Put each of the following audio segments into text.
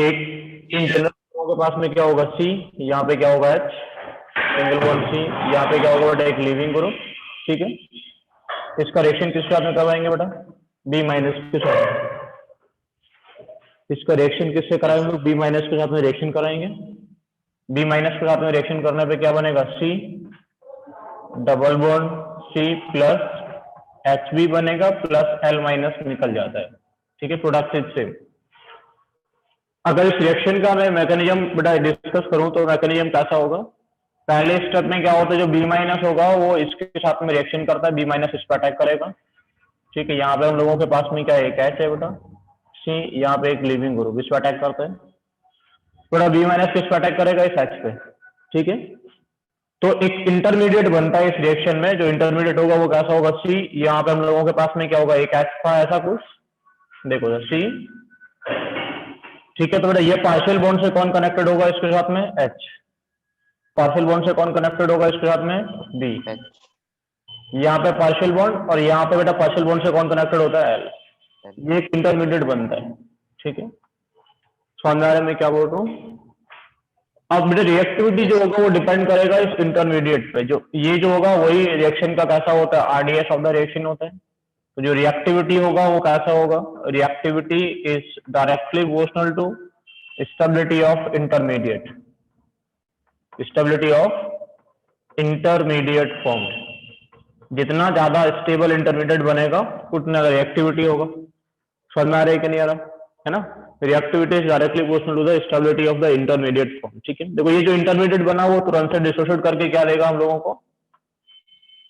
एक in general के पास में क्या होगा सी, यहाँ पे क्या होगा एच सिंगल बॉन्ड सी, यहाँ पे क्या होगा बेटा एक लीविंग ग्रुप, ठीक है। इसका रिएक्शन किसके साथ में करवाएंगे बेटा, बी माइनस के साथ। इसका रिएक्शन किससे कराएंगे हम लोग, बी माइनस के साथ में रिएक्शन कराएंगे। बी माइनस के साथ में रिएक्शन करने पे क्या बनेगा, C double bond C plus H B बनेगा प्लस एल माइनस निकल जाता है, ठीक है, प्रोडक्ट से। अगर इस रिएक्शन का मैं मैकेनिज्म बेटा डिस्कस करूं तो मैकेनिज्म कैसा होगा, पहले स्टेप में क्या होता है, जो बी माइनस होगा वो इसके साथ में रिएक्शन करता है, बी माइनस इस पर अटैक करेगा, ठीक है। यहाँ पे हम लोगों के पास में क्या है, एक एच है बेटा, सी यहाँ पे एक लीविंग ग्रुप इस पर अटैक करता है, थोड़ा बी माइनस किस पर अटैक करेगा, इस एच पे, ठीक है। तो एक इंटरमीडिएट बनता है इस रिएक्शन में, जो इंटरमीडिएट होगा वो कैसा होगा, सी यहाँ पे हम लोगों के पास में क्या होगा, एक एच था ऐसा कुछ, देखो सी, ठीक है। तो बेटा ये पार्शियल बॉन्ड से कौन कनेक्टेड होगा इसके साथ में, एच, पार्शियल बॉन्ड से कौन कनेक्टेड होगा इसके साथ में, बी, यहाँ पे पार्शियल बॉन्ड, और यहाँ पे बेटा पार्शियल बॉन्ड से कौन कनेक्टेड होता है, एल, ये एक इंटरमीडिएट बनता है, ठीक है। समझ आ रहा है मैं क्या बोल रहा हूँ। अब बेटा रिएक्टिविटी जो होगा वो डिपेंड करेगा इस इंटरमीडिएट पे, जो ये जो होगा वही रिएक्शन का कैसा होता है, आरडीएस ऑफ द रिएक्शन होता है। तो जो रिएक्टिविटी होगा वो कैसा होगा, reactivity is directly proportional to stability of intermediate, stability of intermediate form. जितना ज्यादा स्टेबल इंटरमीडिएट बनेगा उतना रिएक्टिविटी होगा। समझ में आ रहा है कि नहीं आ रहा है ना, reactivity is directly proportional to the stability of the intermediate form, ठीक है। देखो ये जो इंटरमीडिएट बना वो तुरंत से डिसोसिएट करके क्या देगा हम लोगों को,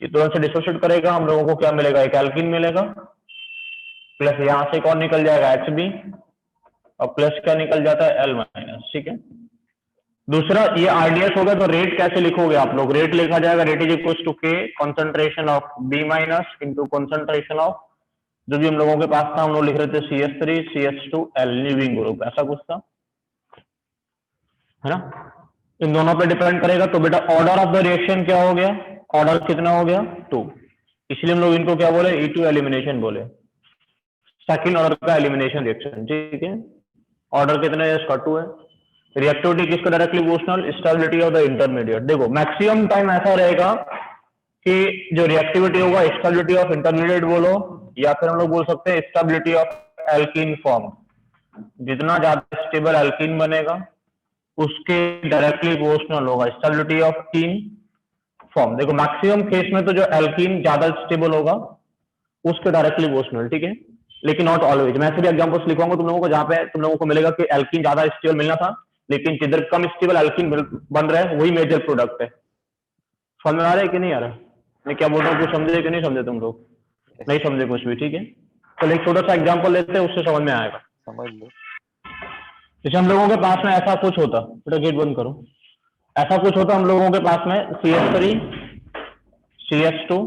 ये तुरंत से डिसोसिएट करेगा, हम लोगों को क्या मिलेगा, एक एल्कीन मिलेगा, प्लस यहां से कौन निकल जाएगा, एच बी, और प्लस क्या निकल जाता है, एल माइनस, ठीक है। दूसरा ये आरडीएस होगा तो रेट कैसे लिखोगे आप लोग, रेट लिखा जाएगा, rate is equal to K concentration of B minus into concentration of, जो भी हम लोगों के पास था हम लोग लिख रहे थे CH3 CH2 L leaving group, ऐसा कुछ था, है ना। इन दोनों पे डिपेंड करेगा। तो बेटा ऑर्डर ऑफ द रिएक्शन क्या हो गया, ऑर्डर कितना हो गया, 2, इसलिए हम लोग इनको क्या बोले, E2 एलिमिनेशन बोले, सेकंड ऑर्डर का एलिमिनेशन रिएक्शन, ठीक है। ऑर्डर कितना है, इसका 2 है। रिएक्टिविटी किसका directly proportional, stability of the intermediate. देखो मैक्सिमम टाइम ऐसा रहेगा कि जो रिएक्टिविटी होगा स्टेबिलिटी ऑफ इंटरमीडिएट बोलो, या फिर हम लोग बोल सकते हैं स्टेबिलिटी ऑफ एल्कीन फॉर्म। जितना ज्यादा स्टेबल एल्कीन बनेगा उसके डायरेक्टली प्रोपोर्शनल होगा स्टेबिलिटी ऑफ कीन फॉर्म। देखो मैक्सिमम केस में तो जो एल्कीन ज्यादा स्टेबल होगा उसके डायरेक्टली प्रोपोर्शनल, ठीक है, लेकिन नॉट ऑलवेज। मैं ऐसे भी एग्जांपल्स लिखवाऊंगा तुम लोगों को जहां पे तुम लोगों को मिलेगा कि एल्कीन ज्यादा स्टेबल मिलना था, लेकिन जिधर कम स्टेबल एल्कीन बन रहा है वही मेजर प्रोडक्ट है। समझ में आ रहा है कि नहीं आ रहा, मैं क्या बोल रहा हूँ, कुछ समझे कि नहीं समझे तुम लोग, नहीं समझे कुछ भी, ठीक है। चलो एक छोटा सा एग्जांपल लेते हैं, उससे समझ में आएगा, समझ लो। जैसे हम लोगों के पास में ऐसा कुछ होता, बेटा गेट बंद करो, ऐसा कुछ होता हम लोगों के पास में CH3 CH2,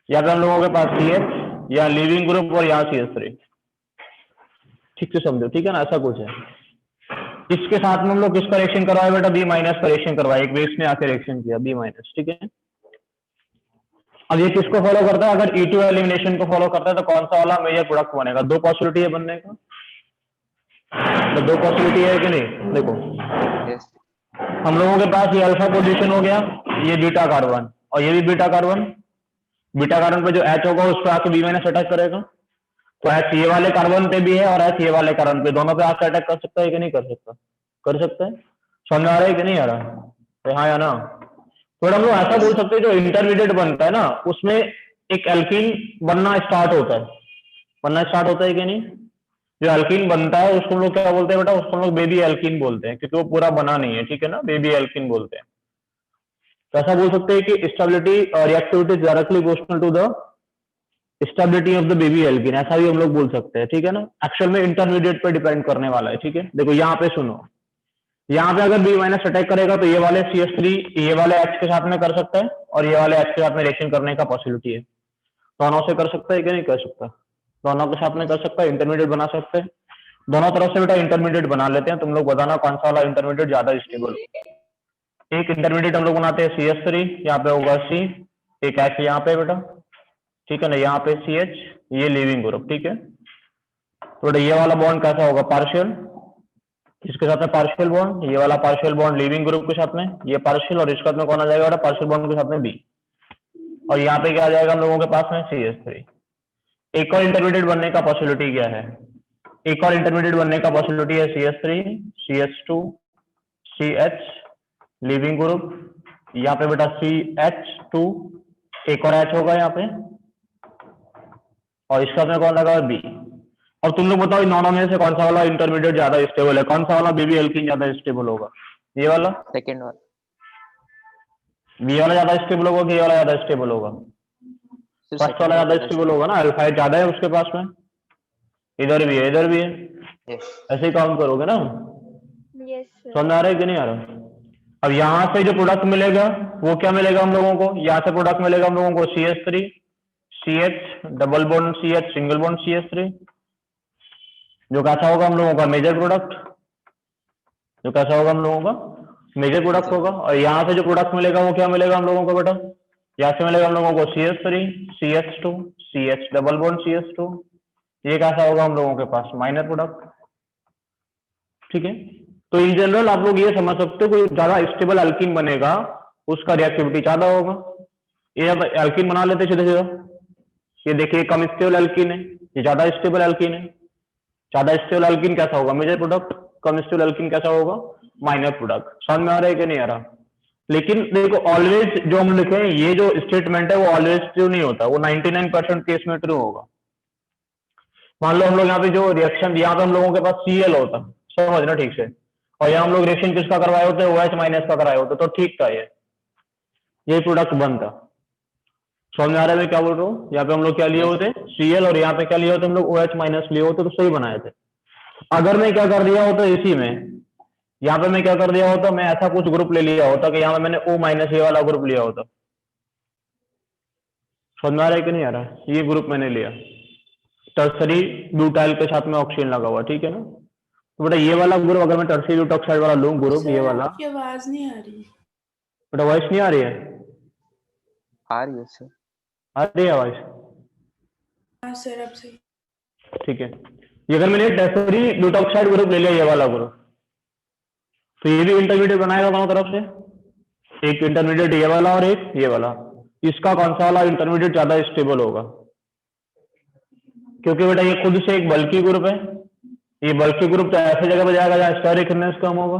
या फिर हम लोगों के पास CH या लीविंग ग्रुप और यहाँ CH3, ठीक से समझो, ठीक है ना, ऐसा कुछ है। इसके साथ में हम लोग किसका रिएक्शन करवाए बेटा, बी माइनस का रिएक्शन करवाए, एक बेस ने आके रिएक्शन किया बी माइनस, ठीक है। अब ये किसको फॉलो करता है, अगर E2 एलिमिनेशन को फॉलो करता है तो कौन सा वाला मेजर प्रोडक्ट बनेगा, दो पॉसिबिलिटी है बनने का, तो दो पॉसिबिलिटी है कि नहीं। देखो हम लोगों के पास ये अल्फा पोजीशन हो गया, ये बीटा कार्बन, और ये भी बीटा कार्बन, बीटा कार्बन पे जो H होगा उस पर आके बी माइनस अटैक करेगा, तो H ये वाले कार्बन पे भी है और H ये वाले कार्बन पे, दोनों पे आके अटैक कर सकता है कि नहीं कर सकता, कर सकता है। समझ आ रहा है कि नहीं आ रहा, हाँ या ना। तो हम लोग ऐसा बोल सकते हैं जो इंटरमीडिएट बनता है ना उसमें एक एल्कीन बनना स्टार्ट होता है, बनना स्टार्ट होता है कि नहीं। जो एल्कीन बनता है उसको हम लोग क्या बोलते हैं बेटा, उसको हम लोग बेबी एल्कीन बोलते हैं, क्योंकि वो पूरा बना नहीं है, ठीक है ना, बेबी एल्कीन बोलते हैं। तो ऐसा बोल सकते हैं कि stability reactivity directly proportional to the stability of the baby alkene, ऐसा भी हम लोग बोल सकते हैं, ठीक है ना। एक्चुअल में इंटरमीडिएट पे डिपेंड करने वाला है, ठीक है। देखो यहाँ पे सुनो, यहाँ पे अगर बी माइनस अटैक करेगा तो ये वाले CH3 ये वाले H के साथ में कर सकता है, और ये वाले H के साथ में रिएक्शन करने का पॉसिबिलिटी है, दोनों से कर सकता है कि नहीं कर सकता, दोनों के साथ में कर सकता है, इंटरमीडिएट बना सकते हैं, दोनों तरफ से बेटा इंटरमीडिएट बना लेते हैं। तुम लोग बताना कौन सा वाला इंटरमीडिएट ज्यादा स्टेबल। एक इंटरमीडिएट हम लोग बनाते हैं CH3, यहाँ पे होगा C, एक H यहाँ पे बेटा, ठीक है ना, यहाँ पे CH, ये लीविंग ग्रुप, ठीक है। तो बेटा ये वाला बॉन्ड कैसा होगा, पार्शियल, इसके साथ में पार्शियल बॉन्ड, ये वाला पार्शियल बॉन्ड लीविंग ग्रुप के साथ में, ये पार्शियल, और इसके साथ में कौन आ जाएगा पार्शियल बॉन्ड के साथ में बी, और यहाँ पे क्या आ जाएगा हम लोगों के पास में CH3। एक और इंटरमीडिएट बनने का पॉसिबिलिटी क्या है, एक और इंटरमीडिएट बनने का पॉसिबिलिटी है CH3, CH2, CH leaving group, यहाँ पे बेटा CH2, एक और H होगा यहाँ पे, और इसका में कौन लगा बी। और तुम लोग बताओ इन दोनों में से कौन सा वाला इंटरमीडिएट ज्यादा स्टेबल है, कौन सा वाला बीबी एल्कीन ज्यादा स्टेबल होगा, ये वाला सेकंड वाला, बी वाला ज्यादा स्टेबल होगा कि ये वाला ज्यादा स्टेबल होगा, फर्स्ट वाला ज्यादा स्टेबल होगा ना, अल्फाइड ज्यादा है उसके पास में, इधर भी है इधर भी है, ऐसे ही काउंट करोगे ना। समझ आ रहा है कि नहीं आ रहा। अब यहाँ से जो प्रोडक्ट मिलेगा वो क्या मिलेगा हम लोगों को, यहाँ से प्रोडक्ट मिलेगा हम लोगों को CH3, CH double bond CH single bond CH3, जो कैसा होगा हम लोगों का मेजर प्रोडक्ट, जो कैसा होगा हम लोगों का मेजर प्रोडक्ट होगा। और यहाँ से जो प्रोडक्ट मिलेगा वो क्या मिलेगा हम लोगों को बेटा, यहाँ से मिलेगा हम लोगों को CH3, CH2, CH double bond CH2, ये कैसा होगा हम लोगों के पास माइनर प्रोडक्ट। ठीक है, तो इन जनरल आप लोग ये समझ सकते हो कोई ज्यादा स्टेबल अल्कीन बनेगा उसका रिएक्टिविटी ज्यादा होगा। ये अब अल्कीन बना लेते सीधे सीधा, ये देखिए कम स्टेबल अल्कीन है, ये ज्यादा स्टेबल अल्कीन है। ज्यादा स्टेबल अल्कीन कैसा होगा मेजर प्रोडक्ट, कम स्टेबल अल्कीन कैसा होगा माइनर प्रोडक्ट। समझ में आ रहा है कि नहीं आ रहा। लेकिन देखो ऑलवेज जो हम लिखे ये जो स्टेटमेंट है वो ऑलवेज ट्रू नहीं होता, वो 99% केस में ट्रू होगा। मान लो हम लोग यहाँ पे जो रिएक्शन, यहाँ पे हम लोगों के पास Cl होता, समझना ठीक से, और यहाँ हम लोग रिएक्शन किसका करवाए होते हैं OH माइनस का कराए होते, तो ठीक था ये प्रोडक्ट बनता। समझ में आ रहा है मैं क्या बोल रहा हूँ। यहाँ पे हम लोग क्या लिए होते Cl, और यहाँ पे क्या लिए होते हम लोग OH माइनस लिए होते, तो सही बनाए थे। अगर मैं क्या कर दिया होता इसी में, यहाँ पे मैं क्या कर दिया होता, मैं ऐसा कुछ ग्रुप ले लिया होता कि यहाँ पे मैंने O माइनस ये वाला ग्रुप लिया होता। समझ में आ रहा है कि नहीं आ रहा है। ये ग्रुप मैंने लिया, टर्सरी ब्यूटाइल के साथ में ऑक्सीजन लगा हुआ, ठीक है ना। तो बेटा ये वाला ग्रुप अगर मैं टर्सरी ब्यूटॉक्साइड वाला लूं ग्रुप, ये वाला, आपकी आवाज नहीं आ रही बेटा वॉइस नहीं आ रही है, आ रही है सर, आ रही है आवाज। हाँ सर अब सही। ठीक है, ये अगर मैंने टर्सरी ब्यूटॉक्साइड ग्रुप ले लिया ये वाला ग्रुप, तो ये भी इंटरमीडिएट बनाएगा दोनों तरफ से, एक इंटरमीडिएट ये वाला और एक ये वाला। इसका कौन सा वाला इंटरमीडिएट ज्यादा स्टेबल होगा, क्योंकि बेटा ये खुद से एक बल्कि ग्रुप है, ये बल्कि ग्रुप तो ऐसे जगह पर जाएगा जहां स्टेरिक थिकनेस कम होगा।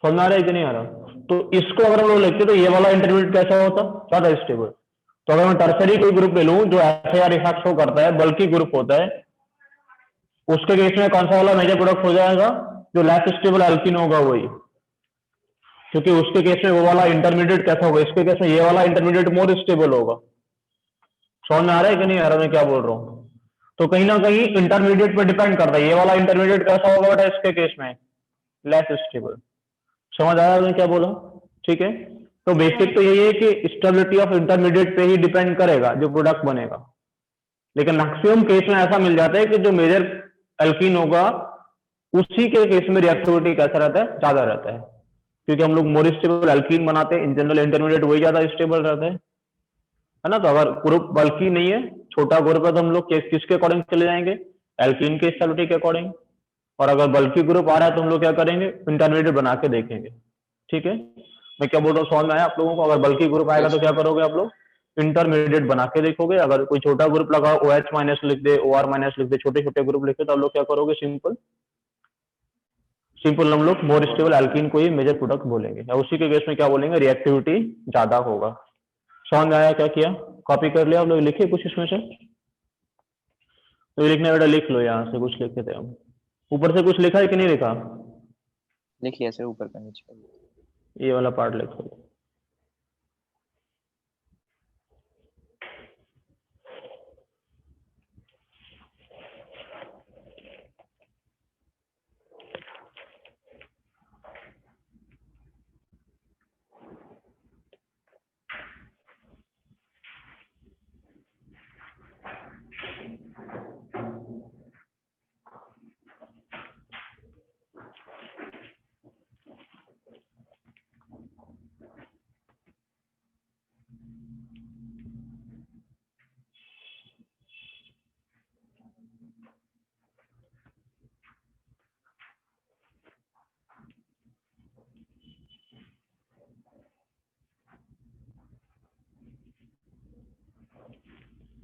समझ आ रहा है कि नहीं आ रहा। तो इसको अगर हम लोग लिखते तो ये वाला इंटरमीडिएट कैसा होता ज्यादा स्टेबल। तो अगर मैं टर्सरी कोई ग्रुप ले लूं जो FAR इफेक्ट शो करता है, बल्कि ग्रुप होता है, उसके केस में कौन सा वाला मेजर प्रोडक्ट हो जाएगा, जो लेस स्टेबल अल्कीन होगा वही, क्योंकि उसके केस में वो वाला इंटरमीडिएट कैसा होगा, इसके केस में ये वाला इंटरमीडिएट मोर स्टेबल होगा। समझ में आ रहा है कि नहीं आ रहा मैं क्या बोल रहा हूँ। तो कहीं ना कहीं इंटरमीडिएट पे डिपेंड करता है, ये वाला इंटरमीडिएट कैसा होगा बेटा इसके केस में लेस स्टेबल। समझ आया मैं क्या बोला। ठीक है, तो बेसिक तो यही है कि स्टेबिलिटी ऑफ इंटरमीडिएट पे ही डिपेंड करेगा जो प्रोडक्ट बनेगा। लेकिन मैक्सिमम केस में ऐसा मिल जाता है कि जो मेजर एल्कीन होगा उसी के केस में रिएक्टिविटी कैसा रहता है ज्यादा रहता है, क्योंकि हम लोग मोर स्टेबल एल्कीन बनाते हैं, इन जनरल इंटरमीडिएट वही ज्यादा स्टेबल रहता है ना। तो अगर ग्रुप बल्कि नहीं है, छोटा ग्रुप है, तो हम लोग किसके अकॉर्डिंग चले जाएंगे, एल्कीन के स्टेबिलिटी के अकॉर्डिंग। और अगर बल्कि ग्रुप आ रहा है तो हम लोग क्या करेंगे, इंटरमीडिएट बना के देखेंगे। ठीक है, मैं क्या बोल रहा हूँ समझ में आया आप लोगों को। अगर बल्कि ग्रुप आएगा तो क्या करोगे आप लोग, इंटरमीडिएट बना के देखोगे। अगर कोई छोटा ग्रुप लगा OH माइनस लिख दे, OR माइनस लिख दे, छोटे छोटे ग्रुप लिखे, तो आप लोग क्या करोगे, सिंपल सिंपल हम लोग मोर स्टेबल एल्कीन को ही मेजर प्रोडक्ट बोलेंगे, या उसी के केस में क्या बोलेंगे, रिएक्टिविटी ज्यादा होगा। समझ में आया क्या किया, कॉपी कर लिया आप लोग, लिखे कुछ इसमें से, तो लिखने बेटा लिख लो, यहाँ से कुछ लिखे थे हम, ऊपर से कुछ लिखा है कि नहीं लिखा, लिखिए सर ऊपर का नीचे। ये वाला पार्ट लिखो।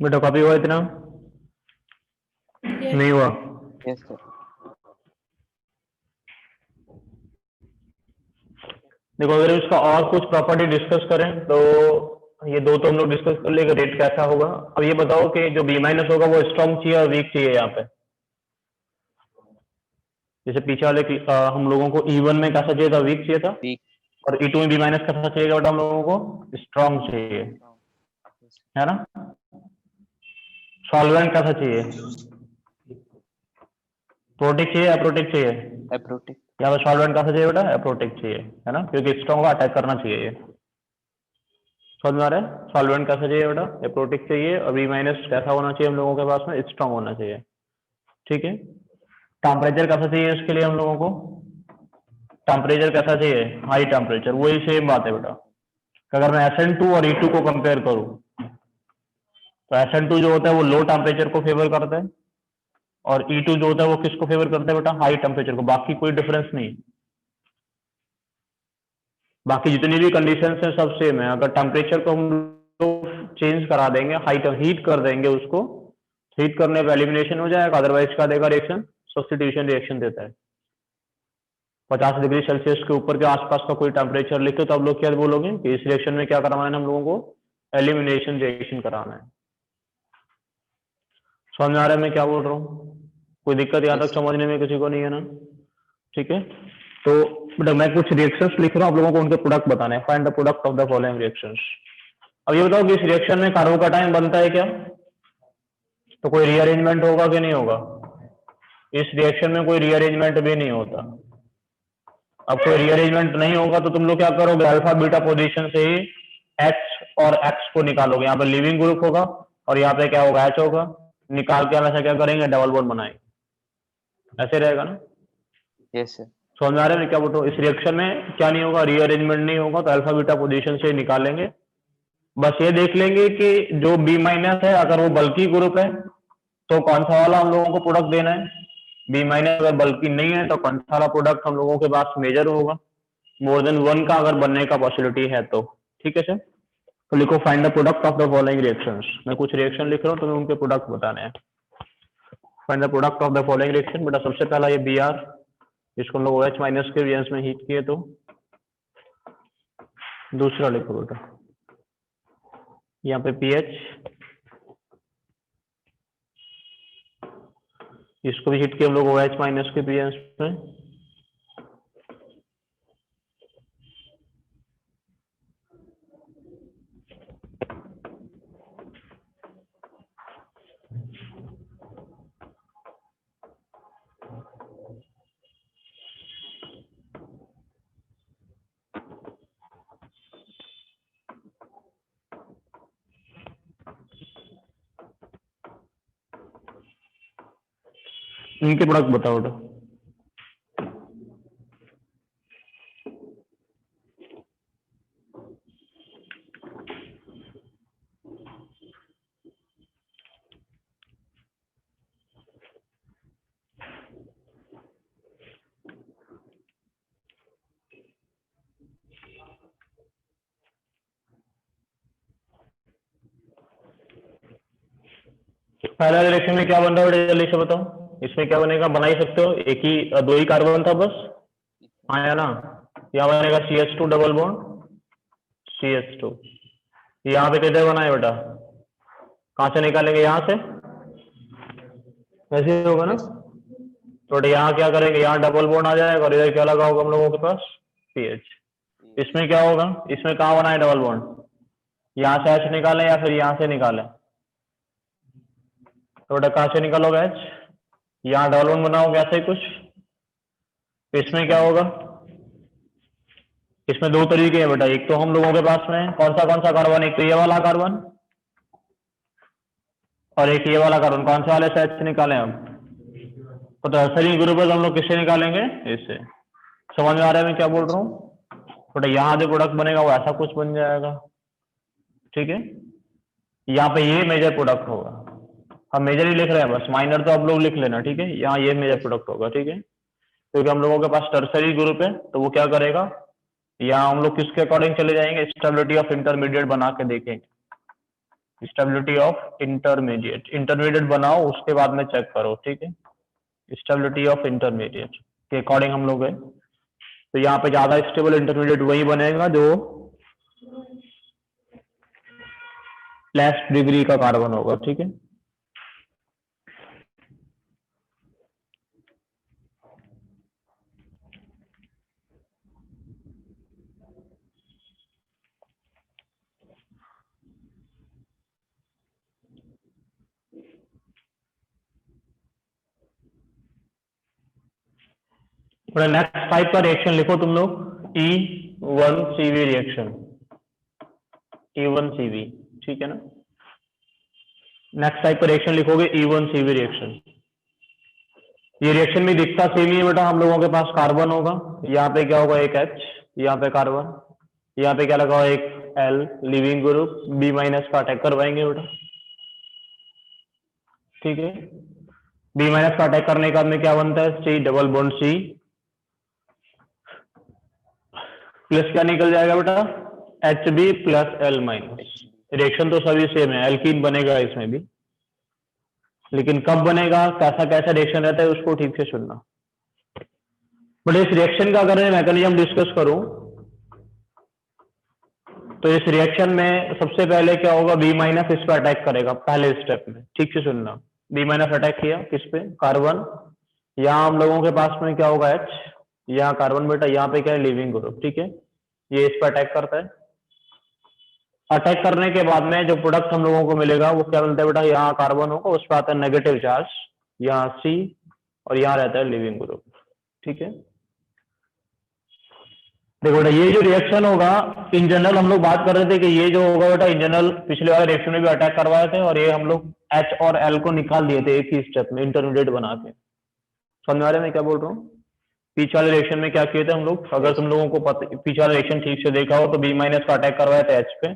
बेटा कॉपी हुआ इतना? Yes. नहीं हुआ? Yes sir. देखो अगर इसका और कुछ प्रॉपर्टी डिस्कस करें तो ये दो तो हम लोग डिस्कस कर लेंगे, रेट कैसा होगा। अब ये बताओ कि जो बी माइनस होगा वो स्ट्रॉन्ग चाहिए और वीक चाहिए यहाँ पे। जैसे पीछे वाले हम लोगों को E1 में कैसा चाहिए था? वीक चाहिए था। वीक। और E2 में बी माइनस कैसा चाहिए बेटा हम लोगों को? स्ट्रॉन्ग चाहिए, है ना। सॉल्वेंट कैसा चाहिए? प्रोटिक चाहिए, अप्रोटिक चाहिए? एप्रोटिक। यहाँ पे सॉल्वेंट कैसा चाहिए बेटा? अप्रोटिक चाहिए, है ना, क्योंकि स्ट्रॉन्ग को अटैक करना चाहिए ये। समझ में आ रहा है? सॉल्वेंट कैसा चाहिए बेटा? अप्रोटिक चाहिए। और बी माइनस कैसा होना चाहिए हम लोगों के पास में? स्ट्रॉन्ग होना चाहिए, ठीक है। टेम्परेचर कैसा चाहिए इसके लिए हम लोगों को? टेम्परेचर कैसा चाहिए? High temperature. वही सेम बात है बेटा। अगर मैं SN2 और E2 को कंपेयर करूं तो SN2 जो होता है वो लो टेम्परेचर को फेवर करता है और E2 जो होता है वो किसको फेवर करता है बेटा? हाई टेम्परेचर को। बाकी कोई डिफरेंस नहीं, बाकी जितनी भी कंडीशंस हैं सब सेम है। अगर टेम्परेचर को हम लोग चेंज करा देंगे, हीट कर देंगे उसको, हीट करने पर एलिमिनेशन हो जाएगा, अदरवाइज क्या देगा रिएक्शन? सब्स्टिट्यूशन रिएक्शन देता है। 50 डिग्री सेल्सियस के ऊपर के आसपास का कोई टेम्परेचर लिखे तो आप लोग क्या बोलोगे कि इस रिएक्शन में क्या कराना है हम लोगों को? एलिमिनेशन रिएक्शन कराना है। समझ में आ रहा है मैं क्या बोल रहा हूँ? कोई दिक्कत यहाँ तक समझने में किसी को नहीं है ना? ठीक है, तो बेटा मैं कुछ रिएक्शंस लिख रहा हूँ, आप लोगों को उनके प्रोडक्ट बताने हैं। Find the product of the following reactions. अब ये बताओ कि इस रिएक्शन में कार्बोकैटायन बनता है क्या? तो कोई रीअरेंजमेंट होगा कि नहीं होगा? इस रिएक्शन में कोई रीअरेंजमेंट भी नहीं होता। अब कोई रीअरेंजमेंट नहीं होगा तो तुम लोग क्या करोगे? अल्फा बीटा पोजीशन से ही H और X को निकालोगे। यहाँ पे लिविंग ग्रुप होगा और यहाँ पे क्या होगा? H होगा। निकाल के हमेशा क्या करेंगे? डबल बॉन्ड बनाएंगे। ऐसे रहेगा ना? Yes sir. समझ में आ रहा है मैं क्या बोल रहा हूँ? इस रिएक्शन में क्या नहीं होगा? रीअरेंजमेंट नहीं होगा, तो अल्फा बीटा पोजीशन से निकालेंगे। बस ये देख लेंगे कि जो बी माइनस है अगर वो बल्कि ग्रुप है तो कौन सा वाला हम लोगों को प्रोडक्ट देना है? बी माइनस अगर बल्कि नहीं है तो कौन सा वाला प्रोडक्ट हम लोगों के पास मेजर होगा? मोर देन 1 का अगर बनने का पॉसिबिलिटी है तो। ठीक है सर, तो लिखो find the product of the following reactions. मैं कुछ रिएक्शन लिख रहा हूँ, तुम्हें उनके प्रोडक्ट बताने हैं। Find the product of the following reaction. बेटा सबसे पहला ये Br, इसको हम लोग OH माइनस के रिएक्शन में हीट किए तो। दूसरा लिखो बेटा यहाँ पे पीएच, इसको भी हीट किया हम लोग OH माइनस के पीएच में। इनके प्रोडक्ट बताओ बेटा। पहला रिएक्शन में क्या बन रहा है बेटा जल्दी से बताओ? इसमें क्या बनेगा? बना ही सकते हो, एक ही दो ही कार्बन था बस, आया ना। यहाँ बनेगा CH2 डबल बॉन्ड CH2। यहाँ पे किधर बना है बेटा? कहाँ से निकालेंगे? यहाँ से, ऐसे ही होगा ना। तो यहाँ क्या करेंगे? यहाँ डबल बॉन्ड आ जाएगा और इधर क्या लगा होगा हम लोगों के पास? CH। इसमें क्या होगा? इसमें कहाँ बना है डबल बॉन्ड? यहाँ से H निकालें या फिर यहाँ से निकालें? तो बेटा कहाँ से निकालोगे H? यहाँ डबल बॉन्ड बनाओगे ऐसे ही कुछ। इसमें क्या होगा? इसमें दो तरीके हैं बेटा, एक तो हम लोगों के पास में कौन सा कार्बन? एक तो ये वाला कार्बन और एक ये वाला कार्बन। कौन से वाले से H निकालें हम? तो टर्सरी ग्रुप हम लोग किससे निकालेंगे? इससे। समझ में आ रहा है मैं क्या बोल रहा हूँ? बेटा यहाँ जो प्रोडक्ट बनेगा वो ऐसा कुछ बन जाएगा, ठीक है। यहाँ पे ये मेजर प्रोडक्ट होगा, हम मेजर ही लिख रहे हैं बस, माइनर तो आप लोग लिख लेना, ठीक है। यहाँ ये मेजर प्रोडक्ट होगा, ठीक है, क्योंकि हम लोगों के पास टर्सरी ग्रुप है तो वो क्या करेगा? यहाँ हम लोग किसके अकॉर्डिंग चले जाएंगे? स्टेबिलिटी ऑफ इंटरमीडिएट बना के देखेंगे। स्टेबिलिटी ऑफ इंटरमीडिएट, इंटरमीडिएट बनाओ उसके बाद में चेक करो, ठीक है। स्टेबिलिटी ऑफ इंटरमीडिएट के अकॉर्डिंग हम लोग है, तो यहाँ पे ज्यादा स्टेबल इंटरमीडिएट वही बनेगा जो लेस डिग्री का कार्बन होगा, ठीक है। नेक्स्ट टाइप का रिएक्शन लिखो तुम लोग, E1CV रिएक्शन, E1CV, ठीक है ना। नेक्स्ट टाइप का रिएक्शन लिखोगे E1CV रिएक्शन। ये रिएक्शन में दिखता सेम ही है बेटा, हम लोगों के पास कार्बन होगा, यहाँ पे क्या होगा एक H, यहाँ पे कार्बन, यहाँ पे क्या लगा हुआ एक L leaving group, B minus का अटैक करवाएंगे बेटा, ठीक है। B माइनस का अटैक करने के बाद में क्या बनता है, C double bond C plus क्या निकल जाएगा बेटा, HB plus L minus. Reaction तो सभी सेम है, एल्कीन बनेगा इसमें भी, लेकिन कब बनेगा, कैसा कैसा रिएक्शन रहता है उसको ठीक से सुनना। बट इस रिएक्शन का अगर मैं मैकेनिज्म डिस्कस करूं तो इस रिएक्शन में सबसे पहले क्या होगा, B माइनस इस पर अटैक करेगा पहले स्टेप में, ठीक से सुनना। B माइनस अटैक किया किस पे, कार्बन, यहाँ हम लोगों के पास में क्या होगा H, यहाँ कार्बन बेटा, यहाँ पे क्या है लिविंग ग्रुप, ठीक है। ये इस पर अटैक करता है, अटैक करने के बाद में जो प्रोडक्ट हम लोगों को मिलेगा वो क्या मिलता है बेटा, यहाँ कार्बन होगा, उस पर आता है नेगेटिव चार्ज, यहाँ C और यहाँ रहता है लिविंग ग्रुप, ठीक है। देखो बेटा ये जो रिएक्शन होगा इन जनरल हम लोग बात कर रहे थे कि ये जो होगा बेटा इन जनरल पिछले वाले रिएक्शन में भी अटैक करवाए थे, और ये हम लोग H और L को निकाल दिए थे एक ही स्टेप में इंटरमीडिएट बना के। समझ आ रहे मैं क्या बोल रहा हूँ। पीछे वाले रिएक्शन में क्या किए थे हम लोग, अगर तुम लोगों को पीछे वाला रिएक्शन ठीक से देखा हो तो B माइनस का अटैक करवाए थे H पे,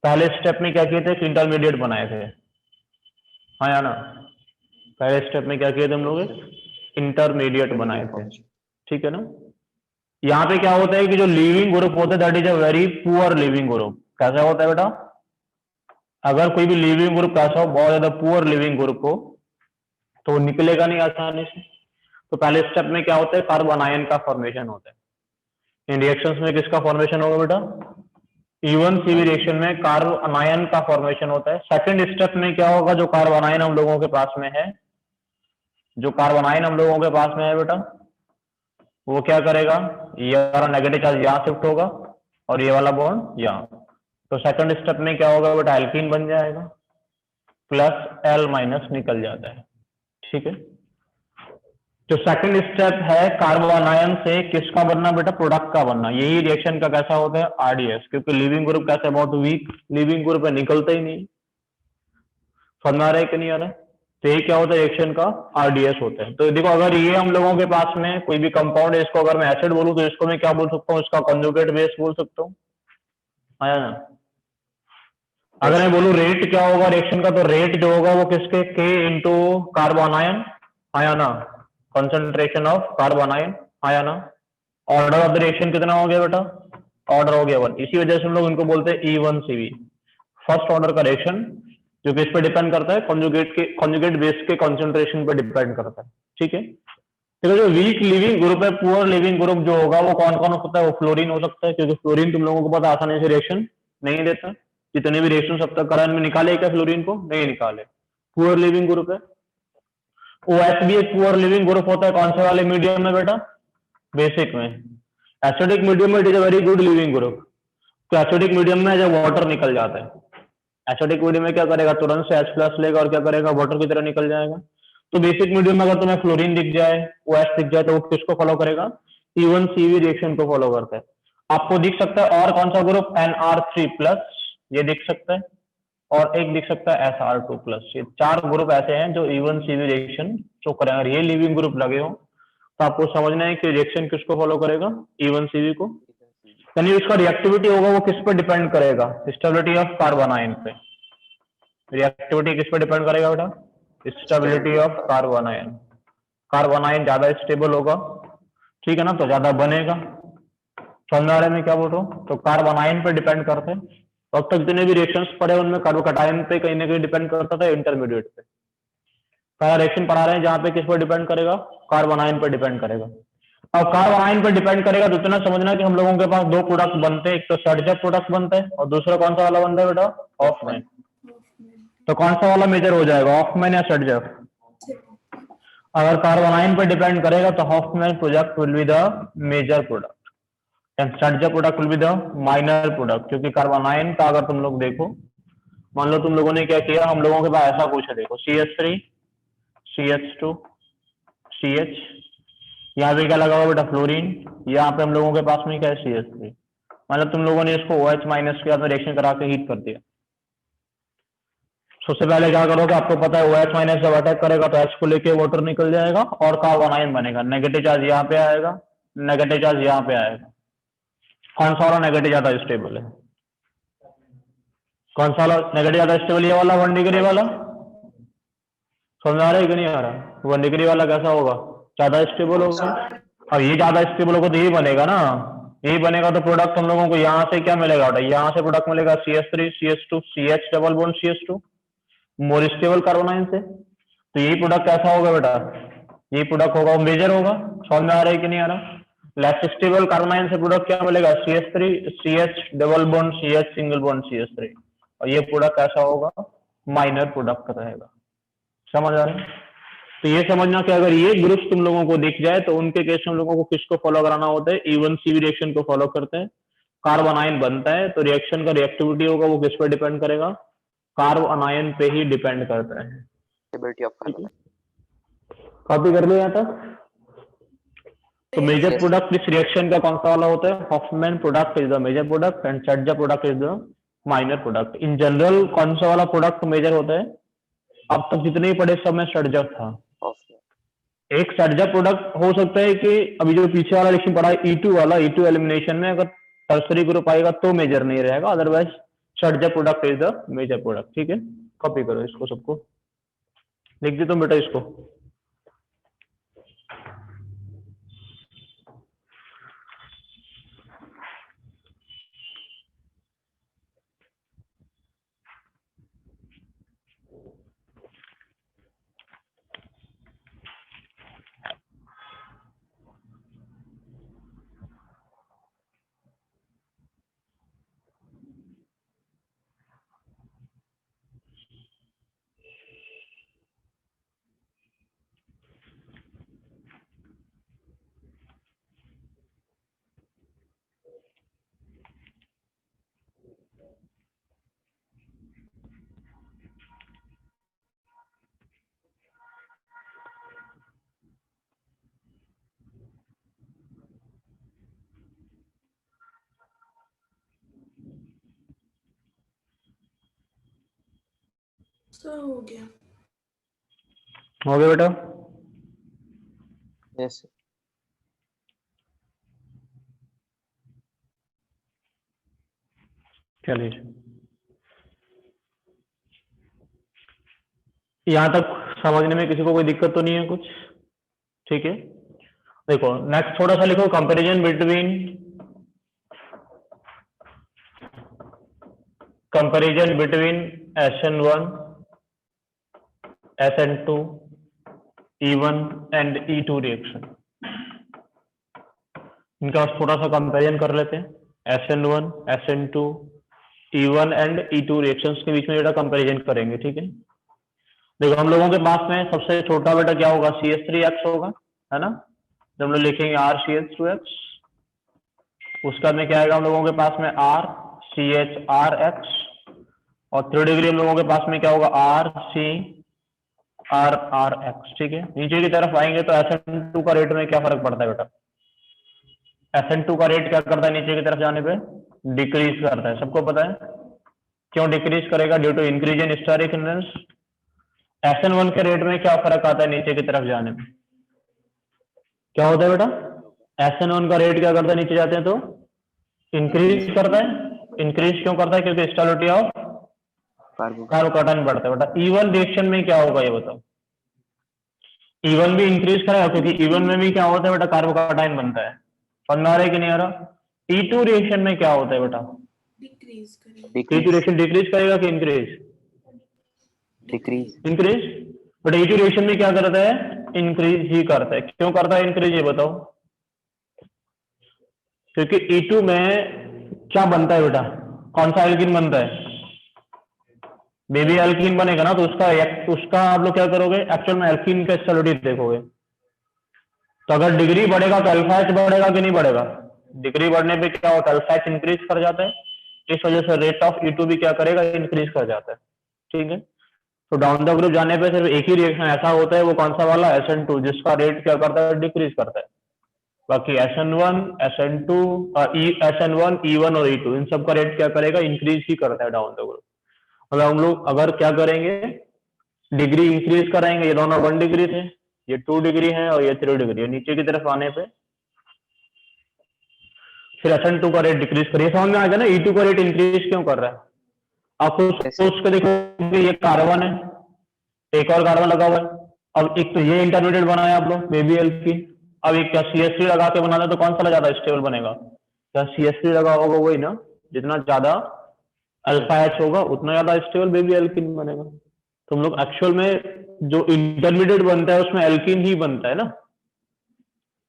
पहले स्टेप में क्या किए थे, इंटरमीडिएट बनाए थे, हाँ या ना। पहले स्टेप में क्या किए थे हम लोग, इंटरमीडिएट बनाए थे, ठीक है ना। यहाँ पे क्या होता है कि जो लिविंग ग्रुप होता है that is a very poor leaving group. कैसा होता है बेटा, अगर कोई भी लिविंग ग्रुप कैसा हो, बहुत ज्यादा पुअर लिविंग ग्रुप हो तो निकलेगा नहीं आसानी से। तो पहले स्टेप में क्या होता है, कार्बन आयन का फॉर्मेशन होता है। इन रिएक्शंस में किसका फॉर्मेशन होगा बेटा, E1CV रिएक्शन में कार्बन आयन का फॉर्मेशन होता है। सेकंड स्टेप में क्या होगा, जो कार्बन आयन हम लोगों के पास में है, जो कार्बन आयन हम लोगों के पास में है बेटा, वो क्या करेगा, ये वाला नेगेटिव चार्ज यहाँ शिफ्ट होगा और ये वाला बॉन्ड यहाँ। तो सेकंड स्टेप में क्या होगा बेटा, एल्कीन बन जाएगा, प्लस L माइनस निकल जाता है, ठीक है। जो सेकंड स्टेप है कार्बन आयन से किसका बनना बेटा, प्रोडक्ट का बनना। यही रिएक्शन का कैसा होता है, RDS, क्योंकि लिविंग ग्रुप कैसा है, बहुत वीक लिविंग ग्रुप है, निकलता ही नहीं। समझ आ रहा है कि नहीं आ रहा है। तो ये क्या होता है, रिएक्शन का RDS होता है। तो देखो अगर ये हम लोगों के पास में कोई भी कंपाउंड है, इसको अगर मैं एसिड बोलूं तो इसको मैं क्या बोल सकता हूँ, इसका कॉन्जुगेट बेस बोल सकता हूँ, आया ना। अगर मैं बोलूं रेट क्या होगा रिएक्शन का, तो रेट जो होगा वो किसके, K इंटू कार्बन आयन, आया ना, कंसंट्रेशन ऑफ कार्बन आयन, आया ना। ऑर्डर ऑफ द रिएक्शन कितना हो गया बेटा, ऑर्डर हो गया 1। इसी वजह से हम लोग इनको बोलते हैं E1CV, फर्स्ट ऑर्डर का रिएक्शन, जो कि इस पर डिपेंड करता है, कॉन्जुगेट बेस के कंसंट्रेशन पर डिपेंड करता है, ठीक है। देखो जो वीक लिविंग ग्रुप है, पुअर लिविंग ग्रुप जो होगा वो कौन कौन हो सकता है, वो फ्लोरीन हो सकता है, क्योंकि फ्लोरीन तुम लोगों को पता आसानी से रिएक्शन नहीं देता। जितने भी रिएक्शन सब तक करा, में निकाले क्या फ्लोरीन को, नहीं निकाले, पुअर लिविंग ग्रुप है। OH भी एक पुअर लिविंग ग्रुप होता है, कौन से वाले मीडियम में बेटा, बेसिक में। एसिडिक मीडियम में it is a very good leaving group. तो एसिडिक मीडियम में जब वाटर निकल जाता है, एसिडिक मीडियम में क्या करेगा, तुरंत से H प्लस लेगा और क्या करेगा, वाटर की तरह निकल जाएगा। तो बेसिक मीडियम में अगर तुम्हें फ्लोरीन दिख जाए, OH दिख जाए, तो वो किसको फॉलो करेगा, E1CV रिएक्शन को फॉलो करता है। आपको दिख सकता है और कौन सा ग्रुप, NR3 प्लस, ये दिख सकता है, और एक दिख सकता है SR2 प्लस। ये 4 ग्रुप ऐसे हैं जो E1CV रिएक्शन शो करेंगे। अगर ये लिविंग ग्रुप लगे हो तो आपको समझना है कि रिएक्शन किसको फॉलो करेगा, E1CV को। यानी उसका रिएक्टिविटी होगा वो किस पर डिपेंड करेगा, स्टेबिलिटी ऑफ कार्बन आयन पे। रिएक्टिविटी किस पर डिपेंड करेगा बेटा, stability of carbon ion. Carbon ion ज्यादा स्टेबल होगा, ठीक है ना, तो ज्यादा बनेगा। समझ आ रहे मैं क्या बोल रहा हूँ। तो कार्बन आयन पर डिपेंड करते हैं तो अब तक जितने भी रिएक्शंस पढ़े उनमें कार्बोकैटायन पे कहीं ना कहीं डिपेंड करता था इंटरमीडिएट पे। पहला रिएक्शन पढ़ा रहे हैं जहां पे किस पर डिपेंड करेगा, कार्बोनाइन पर डिपेंड करेगा। अब कार्बोनाइन पर डिपेंड करेगा तो इतना समझना कि हम लोगों के पास दो प्रोडक्ट बनते हैं, एक तो सर्जक प्रोडक्ट बनता है और दूसरा कौन सा वाला बनता है बेटा, हॉफमैन। तो कौन सा वाला मेजर हो जाएगा, हॉफमैन या सर्जक? अगर कार्बोनाइन पर डिपेंड करेगा तो Hofmann product will be the major product and Saytzeff product will be the minor product. क्योंकि कार्बोनाइन का अगर तुम लोग देखो, मान लो तुम लोगों ने क्या किया, हम लोगों के पास ऐसा कुछ है, देखो CH3 CH2 CH, यहाँ पे क्या लगा हुआ बेटा, फ्लोरीन। यहाँ पे हम लोगों के पास में क्या है, CH3। मतलब तुम लोगों ने इसको OH माइनस के साथ रिएक्शन करा के हीट कर दिया। सबसे पहले क्या करोगे, आपको पता है OH माइनस जब अटैक करेगा तो H को लेके वाटर निकल जाएगा और कार्बोनाइन बनेगा। नेगेटिव चार्ज यहाँ पे आएगा, नेगेटिव चार्ज यहाँ पे आएगा। कौन सा वाला नेगेटिव ज्यादा स्टेबल है, कौन सा वाला नेगेटिव ज्यादा स्टेबल, ये वाला 1 डिग्री वाला? समझ आ रहा है कि नहीं आ रहा? 1 डिग्री वाला कैसा होगा, ज्यादा स्टेबल होगा। अब ये ज्यादा स्टेबल होगा तो यही बनेगा ना, यही बनेगा। तो प्रोडक्ट हम लोगों को यहाँ से क्या मिलेगा बेटा, यहाँ से प्रोडक्ट मिलेगा CH3 CH2 CH double bond CH2, more stable carbanion से। तो यही प्रोडक्ट कैसा होगा बेटा, यही प्रोडक्ट होगा, वो मेजर होगा। समझ में आ रहा है कि नहीं आ रहा? लेस स्टेबल कार्बोनाइन से प्रोडक्ट क्या मिलेगा, CH3 CH double bond CH single bond CH3, और ये प्रोडक्ट कैसा होगा, माइनर प्रोडक्ट रहेगा। समझ आ रहा है? तो ये समझना कि अगर ये ग्रुप्स तुम लोगों को दिख जाए तो उनके केस में हम लोगों को किसको फॉलो कराना होता है, E1C रिएक्शन को फॉलो करते हैं। कार्बोनाइन बनता है तो रिएक्शन का रिएक्टिविटी होगा वो किस पर डिपेंड करेगा, कार्बोनाइन पे ही डिपेंड करता है। Stability of carbon. कॉपी कर लो यहाँ तक। तो मेजर प्रोडक्ट इस रिएक्शन का कौन सा वाला होता है, Hofmann product is the major product and Saytzeff product is the minor product. In general कौन सा वाला प्रोडक्ट मेजर होता है, अब तक जितने ही पढ़े सब में सर्जक था। एक सर्जक प्रोडक्ट हो सकता है कि अभी जो पीछे वाला रिएक्शन पढ़ा है E2 वाला, E2 एलिमिनेशन में अगर टर्सरी ग्रुप आएगा तो मेजर नहीं रहेगा, अदरवाइज सर्जक product is the major product. ठीक है, कॉपी करो इसको, सबको लिख दी तुम बेटा इसको। हो गया। हो गया बेटा? यस चलिए, यहां तक समझने में किसी को कोई दिक्कत तो नहीं है कुछ? ठीक है, देखो नेक्स्ट थोड़ा सा लिखो, comparison between SN1 SN2 E1 and E2 reaction. इनका थोड़ा सा कंपैरिजन कर लेते हैं। SN1 SN2 E1 and E2 reactions के बीच में बेटा कंपैरिजन करेंगे। ठीक है, देखो हम लोगों के पास में सबसे छोटा बेटा क्या होगा, CH3X होगा, है ना। जब हम लोग लिखेंगे RCH2X, उसका में क्या आएगा हम लोगों के पास में RCHRX, और 3rd डिग्री हम लोगों के पास में क्या होगा, RCRRX। ठीक है, नीचे की तरफ आएंगे तो SN2 का रेट में क्या फर्क पड़ता है बेटा, SN2 का रेट क्या करता है, नीचे की तरफ जाने पे डिक्रीज करता है। सबको पता है क्यों डिक्रीज करेगा, due to increase in steric hindrance. SN1 के रेट में क्या फर्क आता है नीचे की तरफ जाने में, क्या होता है बेटा, SN1 का रेट क्या करता है, नीचे जाते हैं तो इंक्रीज करता है। इंक्रीज क्यों करता है, क्योंकि स्टेबिलिटी ऑफ कार्बोकैटायन बढ़ता है बेटा। E1 रिएक्शन में क्या होगा ये बताओ, E1 भी इंक्रीज करेगा क्योंकि E1 में भी क्या होता है बेटा, कार्बोकैटायन बनता है। समझ आ रहा है कि नहीं आ रहा? E2 रिएक्शन में क्या होता है बेटा, डिक्रीज करेगा। ई डिक्रीज ड्यूरेशन डिक्रीज करेगा कि increase? Decrease increase. But E duration में क्या करता है? इंक्रीज ही करता है। क्यों करता है इंक्रीज, ये बताओ। क्योंकि E2 में क्या बनता है बेटा? कौन सा एल्कीन बनता है? बेबी एल्कीन बनेगा ना, तो उसका आप लोग क्या करोगे, एक्चुअल में एल्कीन का स्टेबिलिटी देखोगे। तो अगर डिग्री बढ़ेगा तो अल्फा बढ़ेगा कि नहीं बढ़ेगा? डिग्री बढ़ने पे क्या होता है? अल्फा इंक्रीज कर जाता है। इस वजह से रेट ऑफ E2 भी क्या करेगा? इंक्रीज कर जाता है। ठीक है, तो डाउन द ग्रुप जाने पे सिर्फ एक ही रिएक्शन ऐसा होता है, वो कौन सा वाला? SN2, जिसका रेट क्या करता है? डिक्रीज करता है। बाकी SN1, SN2, SN1, E1 और E2 इन सब का रेट क्या करेगा? इंक्रीज ही करता है डाउन द ग्रुप। मतलब हम लोग अगर क्या करेंगे, डिग्री इंक्रीज कराएंगे, ये दोनों 1 डिग्री थे, ये 2 डिग्री है और ये 3 डिग्री है, नीचे की तरफ आने पे फिर SN2 का रेट डिक्रीज करिए। समझ में आ गया ना E2 का रेट इंक्रीज क्यों कर रहा है? आप Yes, sir. उसको देखो, ये कार्बन है, एक और कार्बन लगा हुआ है। अब एक तो ये इंटरमीडिएट बनाया आप लोग बेबी एल्कीन, अब एक क्या CH3 लगा के बनाना, तो कौन सा ज्यादा स्टेबल बनेगा? क्या CH3 लगा होगा वही ना, जितना ज्यादा अल्फा H होगा उतना ज्यादा स्टेबल बेबी एल्कीन बनेगा। तो हम लोग एक्चुअल में जो इंटरमीडिएट बनता है उसमें एल्कीन ही बनता है ना,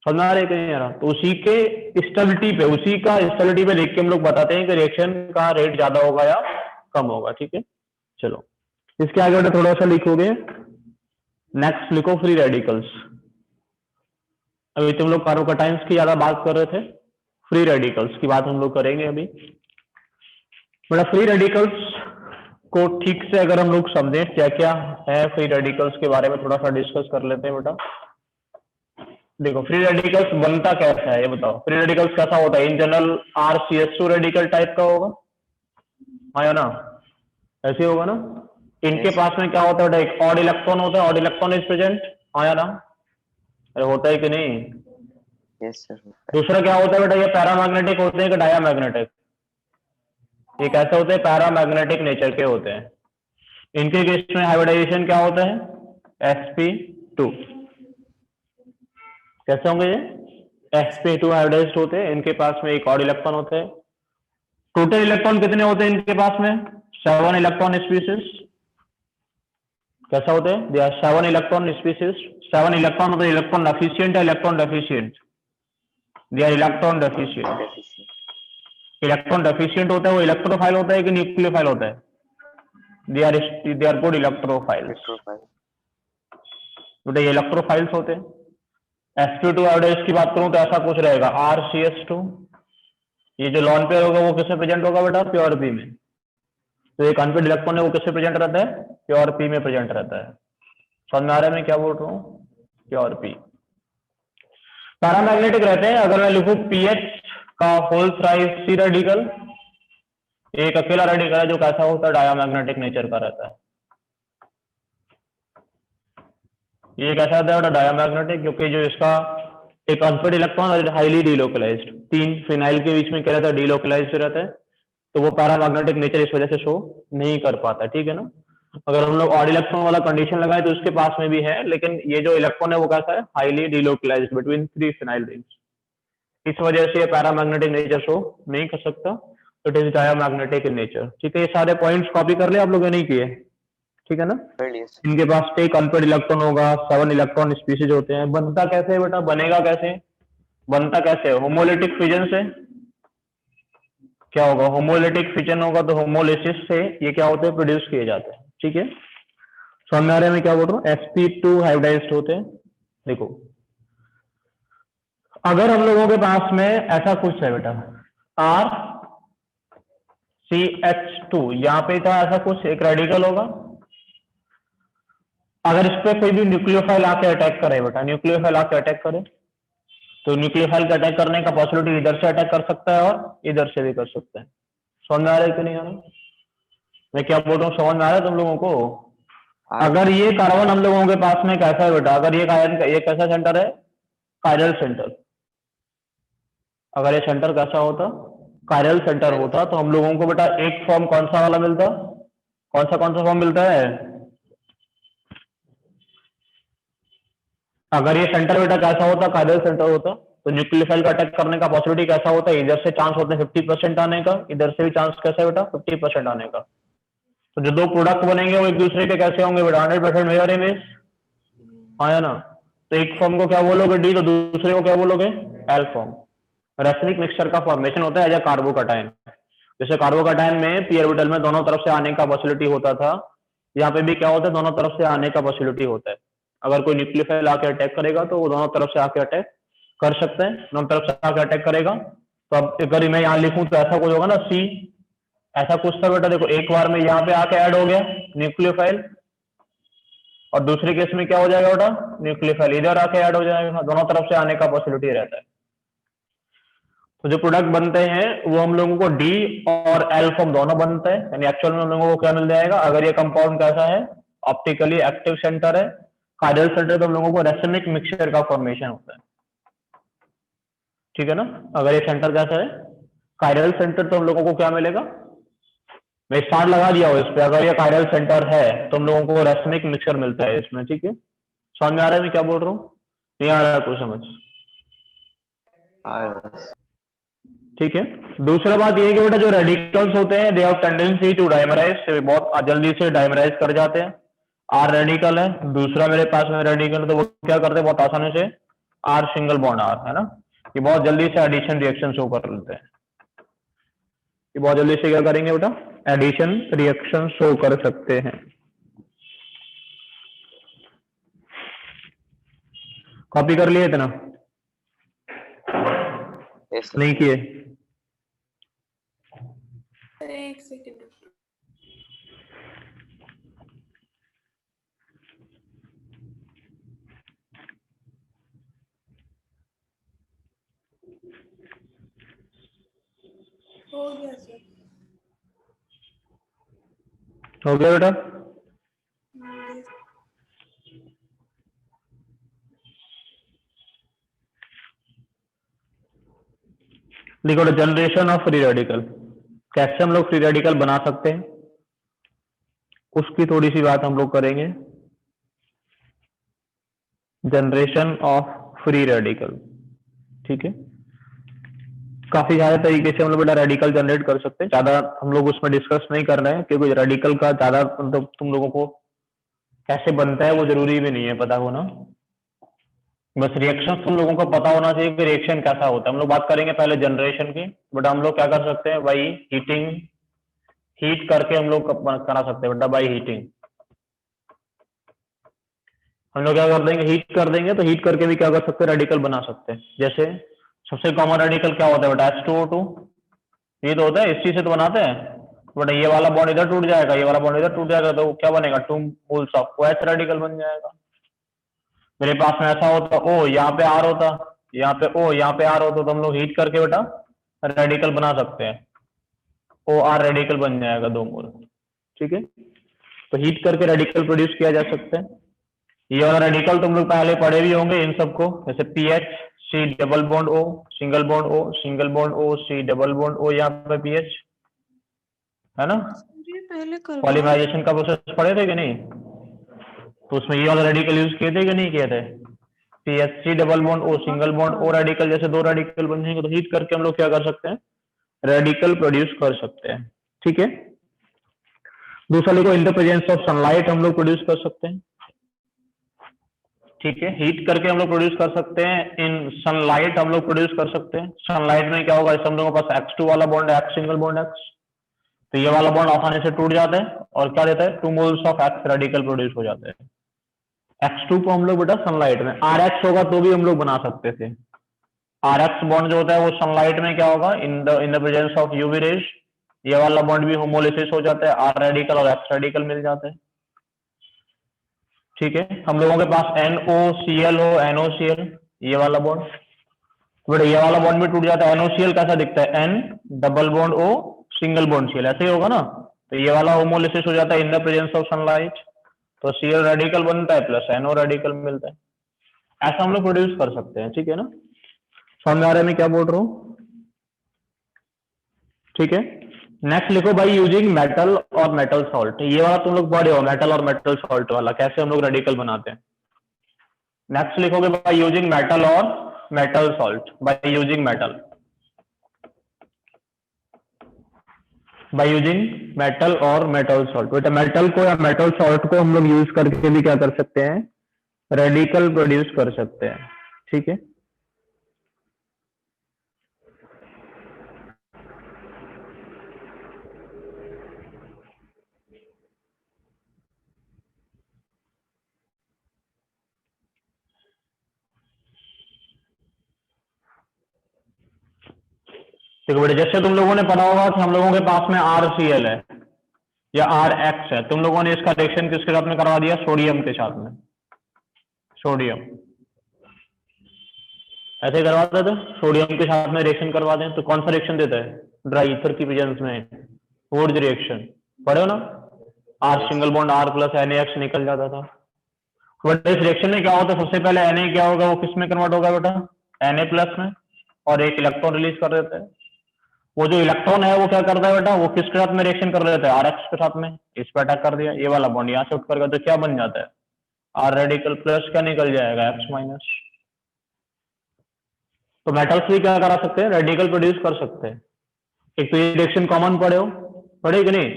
समझ आ रहे कहीं यार? तो उसी के स्टेबिलिटी पे, उसी का स्टेबिलिटी पे देख के हम लोग बताते हैं कि रिएक्शन का रेट ज्यादा होगा या कम होगा। ठीक है, चलो इसके आगे बेटा थोड़ा सा लिखोगे। नेक्स्ट लिखो फ्री रेडिकल्स। अभी तुम लोग कार्बोकैटायंस की ज्यादा बात कर रहे थे, फ्री रेडिकल्स की बात हम लोग करेंगे अभी। बेटा फ्री रेडिकल्स को ठीक से अगर हम लोग समझें क्या क्या है फ्री रेडिकल्स के बारे में थोड़ा सा डिस्कस कर लेते हैं बेटा। देखो फ्री रेडिकल्स बनता कैसा है ये बताओ। फ्री रेडिकल्स कैसा होता है? In general RCH2 radical type का होगा, हाँ या ना? ऐसे होगा ना। इनके Yes. पास में क्या होता है बेटा? एक ऑड इलेक्ट्रॉन होता है, ऑड इलेक्ट्रॉन इज प्रेजेंट, हाँ या ना? अरे होता है कि नहीं? Yes, sir. दूसरा क्या होता है बेटा? ये पैरामैग्नेटिक होते हैं कि डायामैग्नेटिक? ये कैसे होते हैं? पैरामैग्नेटिक नेचर के होते हैं। इनके केस में हाइब्रिडाइजेशन क्या होता है? sp2। कैसे होंगे ये? sp2 हाइब्रिडाइज्ड होते हैं। इनके पास में एक ऑड इलेक्ट्रॉन होता है। टोटल इलेक्ट्रॉन कितने होते हैं इनके पास में? 7 इलेक्ट्रॉन स्पीसीज। कैसा होते हैं? They are 7 electron species. 7 electron होते हैं। इलेक्ट्रॉन एफिशिएंट है, electron deficient? They are electron deficient. Deficient. Electron deficient होता है वो इलेक्ट्रोफाइल होता है कि न्यूक्लियोफाइल होता है? They are both electrophiles. Electrophile. बेटा ये इलेक्ट्रोफाइल्स होते हैं। sp2 हाइब्रिडाइज की बात करूं तो ऐसा कुछ रहेगा RCH2। ये जो लॉन पेयर होगा वो किसमें प्रेजेंट होगा बेटा? प्योर पी में। तो एक अनपेड इलेक्ट्रॉन है वो किसमें प्रेजेंट रहता है? प्योर पी में प्रेजेंट रहता है। समझ में आ रहा है मैं क्या बोल रहा हूँ? Pure P. पैरामैग्नेटिक रहते हैं। अगर मैं लिखूं पीएच का होल थ्राइस सी रेडिकल, एक अकेला रेडिकल है जो कैसा होता है? डायामैग्नेटिक नेचर का रहता है। ये कैसा होता है बेटा? डायामैग्नेटिक, क्योंकि जो इसका एक unpaired electron highly delocalised, 3 phenyl के बीच में क्या रहता है? डीलोकलाइज्ड रहता है, तो वो पैरामैग्नेटिक नेचर इस वजह से शो नहीं कर पाता। ठीक है ना। अगर हम लोग ऑड इलेक्ट्रॉन वाला कंडीशन लगाए तो उसके पास में भी है, लेकिन ये जो इलेक्ट्रॉन है वो कैसा है? Highly delocalised between 3 phenyl rings. इस वजह से ये पैरामैग्नेटिक नेचर शो नहीं कर सकता, तो it is diamagnetic in nature. ठीक है, ये सारे पॉइंट्स कॉपी कर ले आप लोगों ने नहीं किए? ठीक है ना। Yes. इनके पास एक अनपेड इलेक्ट्रॉन होगा, 7 इलेक्ट्रॉन स्पीसीज होते हैं। बनता कैसे है बेटा? बनेगा कैसे? बनता कैसे? होमोलिटिक फिजन से। क्या होगा? होमोलिटिक फिजन होगा, तो होमोलिसिस से ये क्या होते हैं? प्रोड्यूस किए जाते हैं। ठीक है, समझ में आ रहा है मैं क्या बोल रहा हूँ? sp2 हाइब्रिडाइज्ड होते हैं। देखो अगर हम लोगों के पास में ऐसा कुछ है बेटा RCH2, यहाँ पे था ऐसा कुछ एक रेडिकल होगा। अगर इस पे कोई भी न्यूक्लियोफाइल आके अटैक करे बेटा, न्यूक्लियोफाइल आके अटैक करे, तो न्यूक्लियोफाइल का अटैक करने का पॉसिबिलिटी इधर से अटैक कर सकता है और इधर से भी कर सकता है। समझ में आ रहा है कि नहीं आ रहा? मैं क्या बोल रहा हूँ, समझ में आ रहा है तुम लोगों को? अगर ये कार्बन हम लोगों के पास में कैसा है बेटा? अगर ये कैसा सेंटर है? Chiral centre. अगर ये सेंटर कैसा होता? कायरल सेंटर होता, तो हम लोगों को बेटा एक फॉर्म कौन सा वाला मिलता? कौन सा फॉर्म मिलता है? अगर ये सेंटर बेटा कैसा होता? कायरल सेंटर होता, तो न्यूक्लियोफाइल का अटैक करने का पॉसिबिलिटी कैसा होता है, इधर से चांस होते हैं 50% आने का, इधर से भी चांस कैसा है बेटा 50% आने का। तो जो दो प्रोडक्ट बनेंगे वो एक दूसरे के कैसे होंगे बेटा 100% मिरर इमेज, हाँ ना। तो एक फॉर्म को क्या बोलोगे डी, तो दूसरे को क्या बोलोगे एल फॉर्म। रेसिनिक मिक्सचर का फॉर्मेशन होता है एज अ कार्बोकैटायन। जैसे कार्बोकैटायन में पी ऑर्बिटल में दोनों तरफ से आने का पॉसिबिलिटी होता था, यहाँ पे भी क्या होता है दोनों तरफ से आने का पॉसिबिलिटी होता है। अगर कोई न्यूक्लियोफाइल आके अटैक करेगा तो वो दोनों तरफ से आके अटैक कर सकते हैं, दोनों तरफ से आके अटैक करेगा। तो अब अगर मैं यहाँ लिखूं तो ऐसा कुछ होगा ना सी, ऐसा कुछ था बेटा, देखो एक बार में यहाँ पे आके ऐड हो गया न्यूक्लियोफाइल, और दूसरे केस में क्या हो जाएगा बेटा न्यूक्लियोफाइल इधर आके ऐड हो जाएगा, दोनों तरफ से आने का पॉसिबिलिटी रहता है। तो जो प्रोडक्ट बनते हैं वो हम लोगों को डी और एल फॉर्म दोनों बनते हैं, यानी एक्चुअल में हम लोगों को क्या मिल जाएगा, अगर ये कंपाउंड कैसा है ऑप्टिकली एक्टिव सेंटर है, कायरल सेंटर, तो हम लोगों को रेसिनिक मिक्सचर का फॉर्मेशन होता है, ठीक है ना। अगर ये सेंटर कैसा है कायरल सेंटर, तो हम लोगों को क्या मिलेगा, मैं स्टार लगा दिया हूं इस पे, अगर ये कायरल सेंटर है तो हम लोगों को रेसिनिक मिक्सचर मिलता है इसमें, ठीक है। समझ में आ रहा है मैं क्या बोल रहा हूँ, नहीं आ रहा है कुछ समझ, ठीक है। दूसरा बात ये है कि बेटा जो रेडिकल्स होते हैं they have tendency to dimerize, बहुत जल्दी से डाइमराइज कर जाते हैं। आर रेडिकल है, दूसरा मेरे पास में रेडिकल है, तो वो क्या करते हैं बहुत आसानी से आर सिंगल बॉन्ड आर, है ना, ये बहुत जल्दी से एडिशन रिएक्शन शो कर लेते हैं, ये बहुत जल्दी से क्या करेंगे बेटा एडिशन रिएक्शन शो कर सकते हैं। कॉपी कर लिए इतना, नहीं किए, एक सेकंड। हो गया सर। हो गया बेटा। yes। लिखो जनरेशन ऑफ फ्री रेडिकल, कैसे हम लोग फ्री रेडिकल बना सकते हैं उसकी थोड़ी सी बात हम लोग करेंगे। जनरेशन ऑफ फ्री रेडिकल, ठीक है, काफी सारे तरीके से हम लोग बेटा रेडिकल जनरेट कर सकते हैं, ज्यादा हम लोग उसमें डिस्कस नहीं कर रहे हैं क्योंकि रेडिकल का ज्यादा मतलब तुम लोगों को कैसे बनता है वो जरूरी भी नहीं है पता होना, बस रिएक्शन तुम लोगों को पता होना चाहिए कि रिएक्शन कैसा होता है। हम लोग बात करेंगे पहले जनरेशन की, बट हम लोग क्या कर सकते हैं भाई हीटिंग, हीट करके हम लोग करा सकते हैं बेटा बाई हीटिंग। हम लोग क्या कर देंगे हीट कर देंगे, तो हीट करके भी क्या कर सकते हैं रेडिकल बना सकते हैं। जैसे सबसे कॉमन रेडिकल क्या होता है बेटा H2O2, ये तो होता है, इस चीज से तो बनाते हैं, बट ये वाला बॉन्ड इधर टूट जाएगा, ये वाला बॉन्ड इधर टूट जाएगा, तो क्या बनेगा 2 मोल्स ऑफ OH रेडिकल बन जाएगा। मेरे पास में ऐसा होता ओ यहाँ पे आर होता, यहाँ पे ओ यहाँ पे आर होता, तो हम लोग हीट करके बेटा रेडिकल बना सकते हैं, ओ आर रेडिकल बन जाएगा 2 मोल, ठीक है। तो हीट करके रेडिकल प्रोड्यूस किया जा सकता है। ये वाला रेडिकल तुम लोग पहले पढ़े भी होंगे इन सबको, जैसे PH C double bond O single bond O single bond O C double bond O, यहाँ पे पीएच है ना, पहले पॉलीमराइजेशन का प्रोसेस पढ़े थे कि नहीं, तो उसमें ये वाला रेडिकल यूज किए थे कि नहीं किए थे, PHC double bond O single bond O radical, जैसे 2 रेडिकल बन जाएंगे तो हीट करके हम लोग क्या कर सकते हैं रेडिकल प्रोड्यूस कर सकते हैं, ठीक है। दूसरा लिखो in the presence of sunlight हम लोग प्रोड्यूस कर सकते हैं, ठीक है, हीट करके हम लोग प्रोड्यूस कर सकते हैं, इन सनलाइट हम लोग प्रोड्यूस कर सकते हैं। सनलाइट में क्या होगा, हम लोगों के पास X2 वाला बॉन्ड है, X सिंगल बॉन्ड X, तो ये वाला बॉन्ड आसानी से टूट जाता है और क्या देता है 2 moles of X radical produce हो जाते हैं। X2 को हम लोग बेटा सनलाइट में, RX होगा तो भी हम लोग बना सकते थे, RX बॉन्ड जो होता है वो सनलाइट में क्या होगा in the presence of UV rays, ये वाला बॉन्ड भी होमोलिसिस हो जाता है, R रेडिकल और X रेडिकल मिल जाते हैं, ठीक है। हम लोगों के पास NOCl हो NOCl, ये वाला बॉन्ड, बट ये वाला बॉन्ड भी टूट जाता है। NOCl कैसा दिखता है N double bond O single bond Cl, ऐसे ही होगा ना, तो ये वाला होमोलिसिस हो जाता है in the presence of sunlight, तो Cl रेडिकल बनता है प्लस NO रेडिकल मिलता है, ऐसा हम लोग प्रोड्यूस कर सकते हैं, ठीक है ना। समझ में आ रहा है मैं क्या बोल रहा हूँ, ठीक है। नेक्स्ट लिखो भाई यूजिंग मेटल और मेटल सॉल्ट, ये वाला तुम लोग पढ़े हो मेटल और मेटल सॉल्ट वाला, कैसे हम लोग रेडिकल बनाते हैं। नेक्स्ट लिखोगे भाई यूजिंग मेटल और metal salt by using metal, by using metal और मेटल सॉल्ट। बेटा मेटल को या मेटल सॉल्ट को हम लोग यूज करके भी क्या कर सकते हैं, रेडिकल प्रोड्यूस कर सकते हैं। ठीक है, देखो बेटा जैसे तुम लोगों ने पढ़ा होगा कि हम लोगों के पास में RCl है या RX है, तुम लोगों ने इसका रिएक्शन किसके साथ में करवा दिया, सोडियम के साथ में, सोडियम ऐसे करवाते थे, सोडियम के साथ में रिएक्शन करवा दें तो कौन सा रिएक्शन देता है, ड्राई ईथर की प्रेजेंस में वुड्स रिएक्शन, पढ़े हो ना, R Yes. Single bond R plus NaX निकल जाता था। बट इस रिएक्शन में क्या होता है, सबसे पहले Na क्या होगा, वो किस में कन्वर्ट होगा बेटा, Na प्लस में, और एक इलेक्ट्रॉन रिलीज कर देता है। वो जो इलेक्ट्रॉन है वो क्या करता है बेटा, वो किसके साथ में रिएक्शन कर देता है, RX के साथ में, इस पर अटैक कर दिया, ये वाला बॉन्ड यहाँ शिफ्ट कर गया तो क्या बन जाता है, R रेडिकल प्लस क्या निकल जाएगा, X माइनस। तो मेटल्स भी क्या करा सकते हैं, रेडिकल प्रोड्यूस कर सकते हैं। एक तो ये रिएक्शन कॉमन पढ़े हो, पढ़े कि नहीं,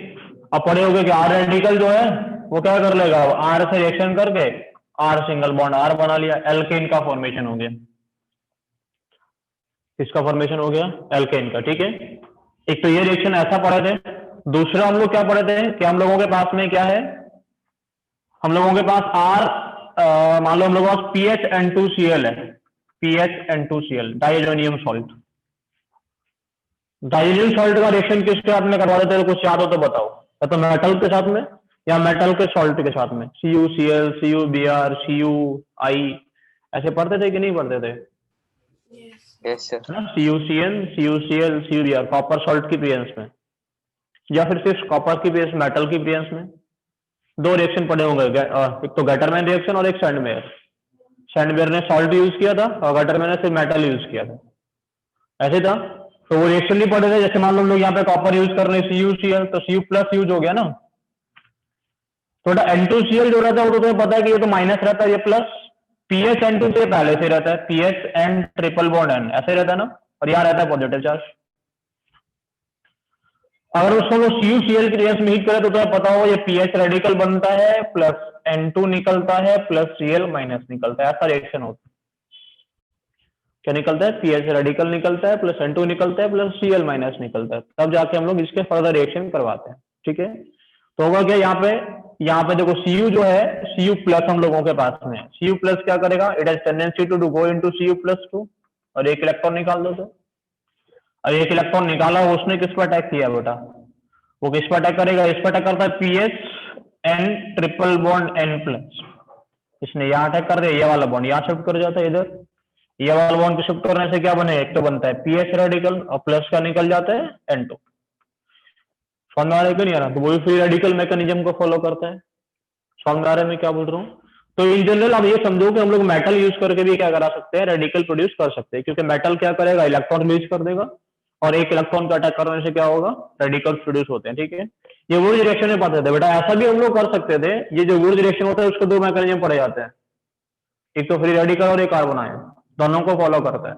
अब पढ़े होगे कि R रेडिकल जो है वो क्या कर लेगा, R से रिएक्शन करके R सिंगल बॉन्ड R बना लिया, एल्केन का फॉर्मेशन हो गया, किसका फॉर्मेशन हो गया, एल्केन का। ठीक है, एक तो ये रिएक्शन ऐसा पढ़े थे। दूसरा हम लोग क्या पढ़े थे कि हम लोगों के पास में क्या है, हम लोगों के पास मान लो हम लोगों के पास PHN2Cl है, PHN2Cl diazonium salt, diazonium salt का रिएक्शन किसके साथ में करवा देते हैं, कुछ याद हो तो बताओ, या तो मेटल के साथ में या मेटल के सॉल्ट के साथ में, CuCl CuBr CuI ऐसे पढ़ते थे कि नहीं पढ़ते थे, Yes. Yes, sir. है ना, CuCN CuCl CuBr copper salt की प्रेजेंस में, या फिर सिर्फ कॉपर की प्रेजेंस मेटल की प्रेजेंस में। दो रिएक्शन पड़े होंगे, एक तो गटरमैन रिएक्शन और एक सैंडमेयर। सैंडमेयर ने सॉल्ट यूज किया था और गटरमैन ने सिर्फ मेटल यूज किया था, ऐसे था। तो वो रिएक्शन नहीं पड़े थे, जैसे मान लो हम लोग यहाँ पे कॉपर यूज कर रहे हैं CuCl, तो Cu प्लस यूज हो गया ना, थोड़ा N2Cl जो रहता है वो तो तुम्हें पता है कि ये तो माइनस रहता है, ये प्लस, PHN2 से पहले से रहता है, PHN ट्रिपल बॉन्ड N ऐसे रहता है ना, और यहाँ रहता है पॉजिटिव चार्ज। अगर उसको वो CuCl की रिएक्शन में हीट करे तो तुम्हें पता हो ये PH रेडिकल बनता है प्लस N2 निकलता है प्लस Cl माइनस निकलता है, ऐसा रिएक्शन होता है। क्या निकलता है, PH रेडिकल निकलता है प्लस N2 निकलता है प्लस Cl माइनस निकलता है, तब जाके हम लोग इसके फर्दर रिएक्शन करवाते हैं। ठीक है, तो होगा क्या यहाँ पे देखो Cu जो है, Cu प्लस हम लोगों के पास में है, Cu प्लस क्या करेगा, it has tendency to go into Cu+2 और एक इलेक्ट्रॉन निकाल दो। तो अब एक इलेक्ट्रॉन निकाला, उसने किस पर अटैक किया बेटा, वो किस पर अटैक करेगा, इस पर अटैक करता है PHN triple bond N plus, इसने यहाँ अटैक कर दिया, ये वाला बॉन्ड यहाँ शिफ्ट कर जाता है इधर, ये वाला बॉन्ड को शिफ्ट करने से क्या बने, एक तो बनता है PH रेडिकल और प्लस का निकल जाता है N2। समझ में आ रहा है कि नहीं आ रहा, तो वही फ्री रेडिकल मैकेनिज्म को फॉलो करता है। समझ में आ रहा है मैं क्या बोल रहा हूँ। तो इन जनरल अब ये समझो कि हम लोग मेटल यूज करके भी क्या करा सकते हैं, रेडिकल प्रोड्यूस कर सकते हैं, क्योंकि मेटल क्या करेगा, इलेक्ट्रॉन रिलीज कर देगा और एक इलेक्ट्रॉन का अटैक करने से क्या होगा, रेडिकल प्रोड्यूस होते हैं। ठीक है, ये वुड्स रिएक्शन में पढ़ते थे बेटा, ऐसा भी हम लोग कर सकते थे। ये जो वुड्स रिएक्शन होता है उसके दो मैकेनिज्म पढ़े जाते हैं, एक तो फ्री रेडिकल और एक कार्बन आयन, दोनों को फॉलो करता है,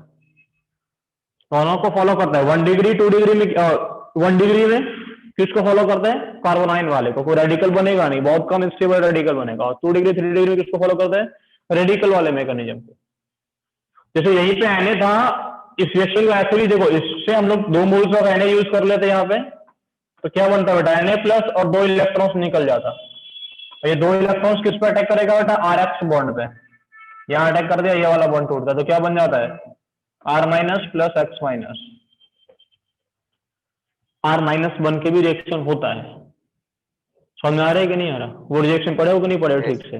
दोनों को फॉलो करता है। 1 डिग्री 2 डिग्री में 1 डिग्री में किसको फॉलो करता है, कार्बन आयन वाले को, कोई रेडिकल बनेगा नहीं, बहुत कम स्टेबल रेडिकल बनेगा। और 2 डिग्री 3 डिग्री में किसको फॉलो करता है, रेडिकल वाले मैकेनिज्म को। जैसे यहीं पे Na था, इस रिएक्शन को ऐसे भी देखो, इससे हम लोग 2 मोल्स ऑफ Na यूज कर लेते हैं यहाँ पे, तो क्या बनता है बेटा, Na प्लस और 2 इलेक्ट्रॉन्स निकल जाता। ये 2 इलेक्ट्रॉन्स किस पे अटैक करेगा बेटा, RX बॉन्ड पे, यहाँ अटैक कर दिया, ये वाला बॉन्ड टूटता है, तो क्या बन जाता है, R minus plus X minus. R minus बन के भी रिएक्शन होता है। समझ में आ रहा है कि नहीं आ रहा, वो रिएक्शन पढ़े हो कि नहीं पढ़े हो Yes. ठीक से।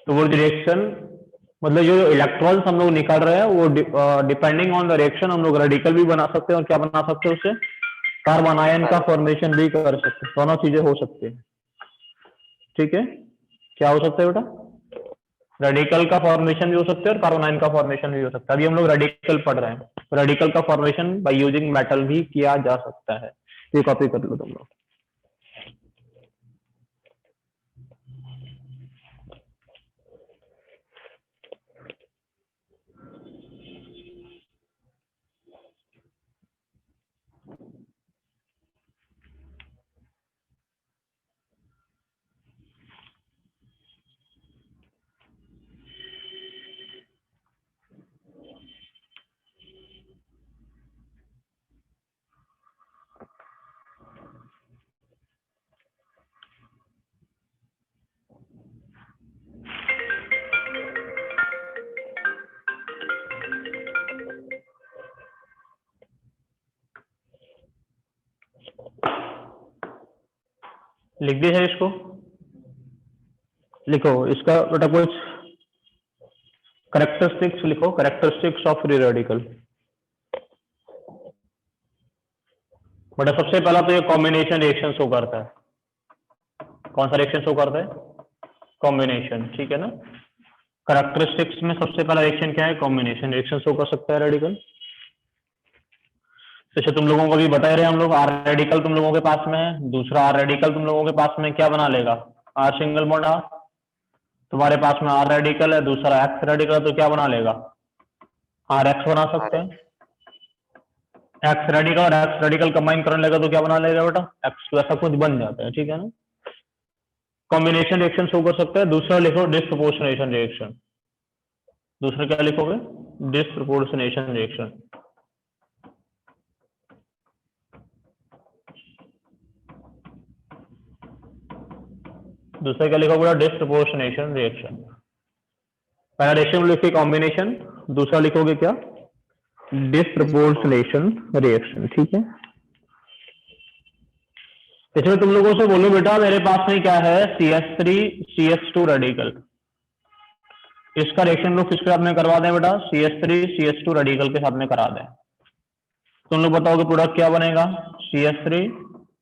तो वो रिएक्शन मतलब जो इलेक्ट्रॉन्स हम लोग निकाल रहे हैं वो डिपेंडिंग ऑन द रिएक्शन हम लोग रेडिकल भी बना सकते हैं और क्या बना सकते हैं, उससे कार्बन आयन का फॉर्मेशन भी कर सकते हैं, दोनों चीजें हो सकती है। ठीक है, क्या हो सकता है बेटा, रेडिकल का फॉर्मेशन भी हो सकता है और कार्बन आयन का फॉर्मेशन भी हो सकता है। अभी हम लोग रेडिकल पढ़ रहे हैं, रेडिकल का फॉर्मेशन बाय यूजिंग मेटल भी किया जा सकता है। ये कॉपी कर लो तुम लोग। लिख दिया है इसको, लिखो इसका बेटा कुछ करेक्टरिस्टिक्स लिखो, करेक्टरिस्टिक्स ऑफ फ्री रेडिकल। बेटा सबसे पहला तो ये कॉम्बिनेशन रिएक्शन शो करता है। कौन सा रिएक्शन शो करता है? कॉम्बिनेशन, ठीक है ना। करेक्टरिस्टिक्स में सबसे पहला रिएक्शन क्या है? कॉम्बिनेशन रिएक्शन शो कर सकता है रेडिकल। जैसे तुम लोगों को भी बता रहे हैं हम लोग, आर रेडिकल तुम लोगों के पास में है, दूसरा आर रेडिकल तुम लोगों के पास में क्या बना लेगा? R single bond R. तुम्हारे पास में आर रेडिकल है, दूसरा एक्स रेडिकल है, तो क्या बना लेगा? आर एक्स बना सकते हैं। एक्स रेडिकल और एक्स रेडिकल कंबाइन करने लगा तो क्या बना लेगा बेटा? एक्स, तो ऐसा कुछ बन जाता है, ठीक है ना। कॉम्बिनेशन रिएक्शन शो कर सकते हैं। दूसरा लिखो डिस्प्रपोर्शनेशन रिएक्शन। दूसरा क्या लिखोगे? Disproportionation reaction. दूसरा क्या लिखोगे? Disproportionation reaction. पहला रिएक्शन लिखोगे कॉम्बिनेशन, दूसरा लिखोगे क्या? डिस्प्रपोर्शनेशन रिएक्शन, ठीक है। इसमें तुम लोगों से बोलो बेटा मेरे पास में क्या है? CH3 CH2 radical. इसका रिएक्शन लोग किसके साथ में करवा दें बेटा? CH3 CH2 रेडिकल के साथ में करा दें। तुम लोग बताओगे प्रोडक्ट क्या बनेगा? CH3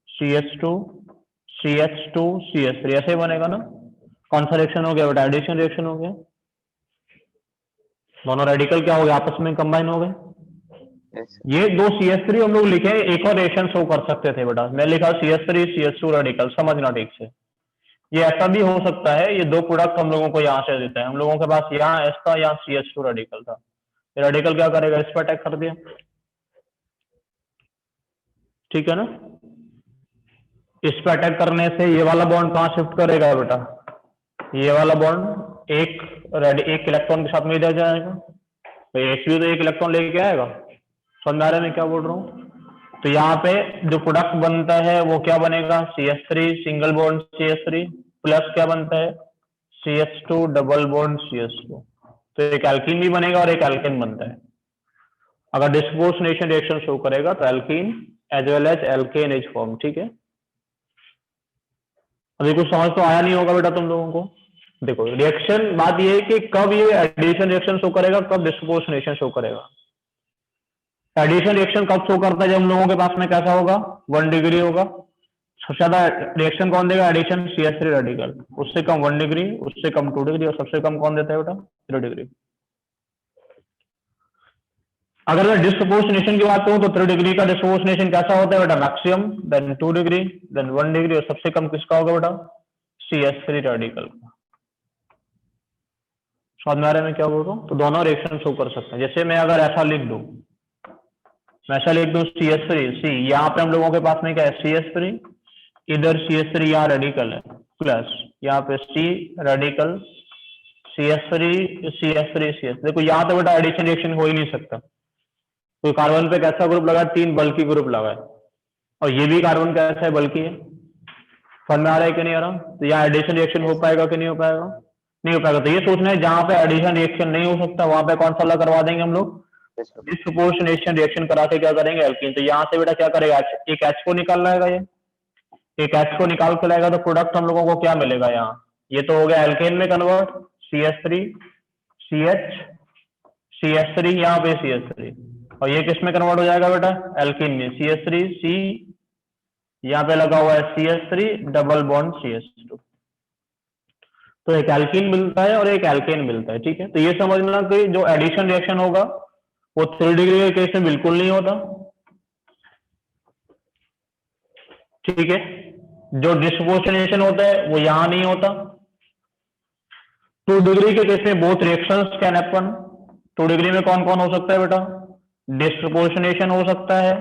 CH2 CH2 CH3 ऐसे बनेगा ना। कौन सा रिएक्शन हो गया बेटा? एडिशन रिएक्शन हो गया। दोनों रेडिकल क्या हो गए? आपस में कंबाइन हो गए। Yes, sir. ये दो CH3 हम लोग लिखे, एक और रिएक्शन शो कर सकते थे बेटा। मैं लिखा CH3 CH2 रेडिकल, समझना ठीक से। ये ऐसा भी हो सकता है, ये दो प्रोडक्ट हम लोगों को यहाँ से देते हैं। हम लोगों के पास यहाँ एस था, यहाँ CH2 रेडिकल था। रेडिकल क्या करेगा? इस पर अटैक कर दिया, ठीक है ना। इस पर अटैक करने से ये वाला बॉन्ड कहाँ शिफ्ट करेगा बेटा? ये वाला बॉन्ड एक इलेक्ट्रॉन के साथ में इधर जाएगा, तो H तो एक इलेक्ट्रॉन लेके आएगा। समझ में आ रहा है मैं क्या बोल रहा हूँ? तो यहाँ पे जो प्रोडक्ट बनता है वो क्या बनेगा? CH3 single bond CH3 plus क्या बनता है? CH2 double bond CH2। तो एक एल्कीन भी बनेगा और एक एल्केन बनता है। अगर डिस्प्रोपोर्शनेशन रिएक्शन शो करेगा तो alkene as well as alkane is form, ठीक है। अभी कुछ समझ तो आया नहीं होगा बेटा तुम लोगों को। देखो रिएक्शन, बात ये है कि कब ये एडिशन रिएक्शन शो करेगा, कब डिस्प्रोपोर्शनेशन शो करेगा। एडिशन रिएक्शन कब शो करता है? जब हम लोगों के पास में कैसा होगा? 1 डिग्री होगा। सबसे ज्यादा रिएक्शन कौन देगा? Addition CH3 radical. उससे कम 1 डिग्री, उससे कम 2 डिग्री, और सबसे कम कौन देता है बेटा? 3 डिग्री। अगर मैं डिस्प्रोपोर्शनेशन की बात करूं तो 3 डिग्री का डिस्प्रोपोर्शनेशन कैसा होता है बेटा? Maximum, then 2 degree, then 1 degree, और सबसे कम किसका होगा बेटा? CH3 रेडिकल का। समझ में आ रहा है मैं क्या बोल रहा हूँ? तो दोनों रिएक्शन शो कर सकते हैं। जैसे मैं अगर ऐसा लिख दूं, मैं ऐसा लिख दूं CH3 सी, यहाँ पे हम लोगों के पास में क्या है? CH3, इधर CH3 यहाँ रेडिकल है, प्लस यहाँ पे C radical CH3 CH3 CH। देखो यहाँ पे बेटा एडिशन रिएक्शन हो ही नहीं सकता। तो कार्बन पे कैसा ग्रुप लगा? 3 बल्कि ग्रुप लगा है, और ये भी कार्बन कैसा है? बल्कि है। समझ में आ रहा है कि नहीं आ रहा? तो यहाँ एडिशन रिएक्शन हो पाएगा कि नहीं हो पाएगा? नहीं हो पाएगा। तो ये सोचना है जहां पे एडिशन रिएक्शन नहीं हो सकता वहां पे कौन सा वाला करवा देंगे हम लोग? Yes, sir. डिस्प्रोपोर्शनेशन रिएक्शन करा के क्या करेंगे? एल्कीन। तो यहाँ से बेटा क्या करेगा? एक H को निकाल लाएगा, ये एक H को निकाल के लाएगा, तो प्रोडक्ट हम लोगों को क्या मिलेगा? यहाँ ये तो हो गया एल्केन में कन्वर्ट, CH3 CH CH3, यहाँ पे CH3, और ये किस में कन्वर्ट हो जाएगा बेटा? एल्कीन में, CH3 C, यहाँ पे लगा हुआ है CH3 डबल बॉन्ड CH2। तो एक एल्कीन मिलता है और एक एल्केन मिलता है, ठीक है। तो ये समझना कि जो एडिशन रिएक्शन होगा वो 3 डिग्री के केस में बिल्कुल नहीं होता, ठीक है। जो डिस्प्रोपोर्शनेशन होता है वो यहां नहीं होता। 2 डिग्री के केस में both reactions can happen. 2 degree में कौन कौन हो सकता है बेटा? डिस्प्रोपोर्शनेशन हो सकता है,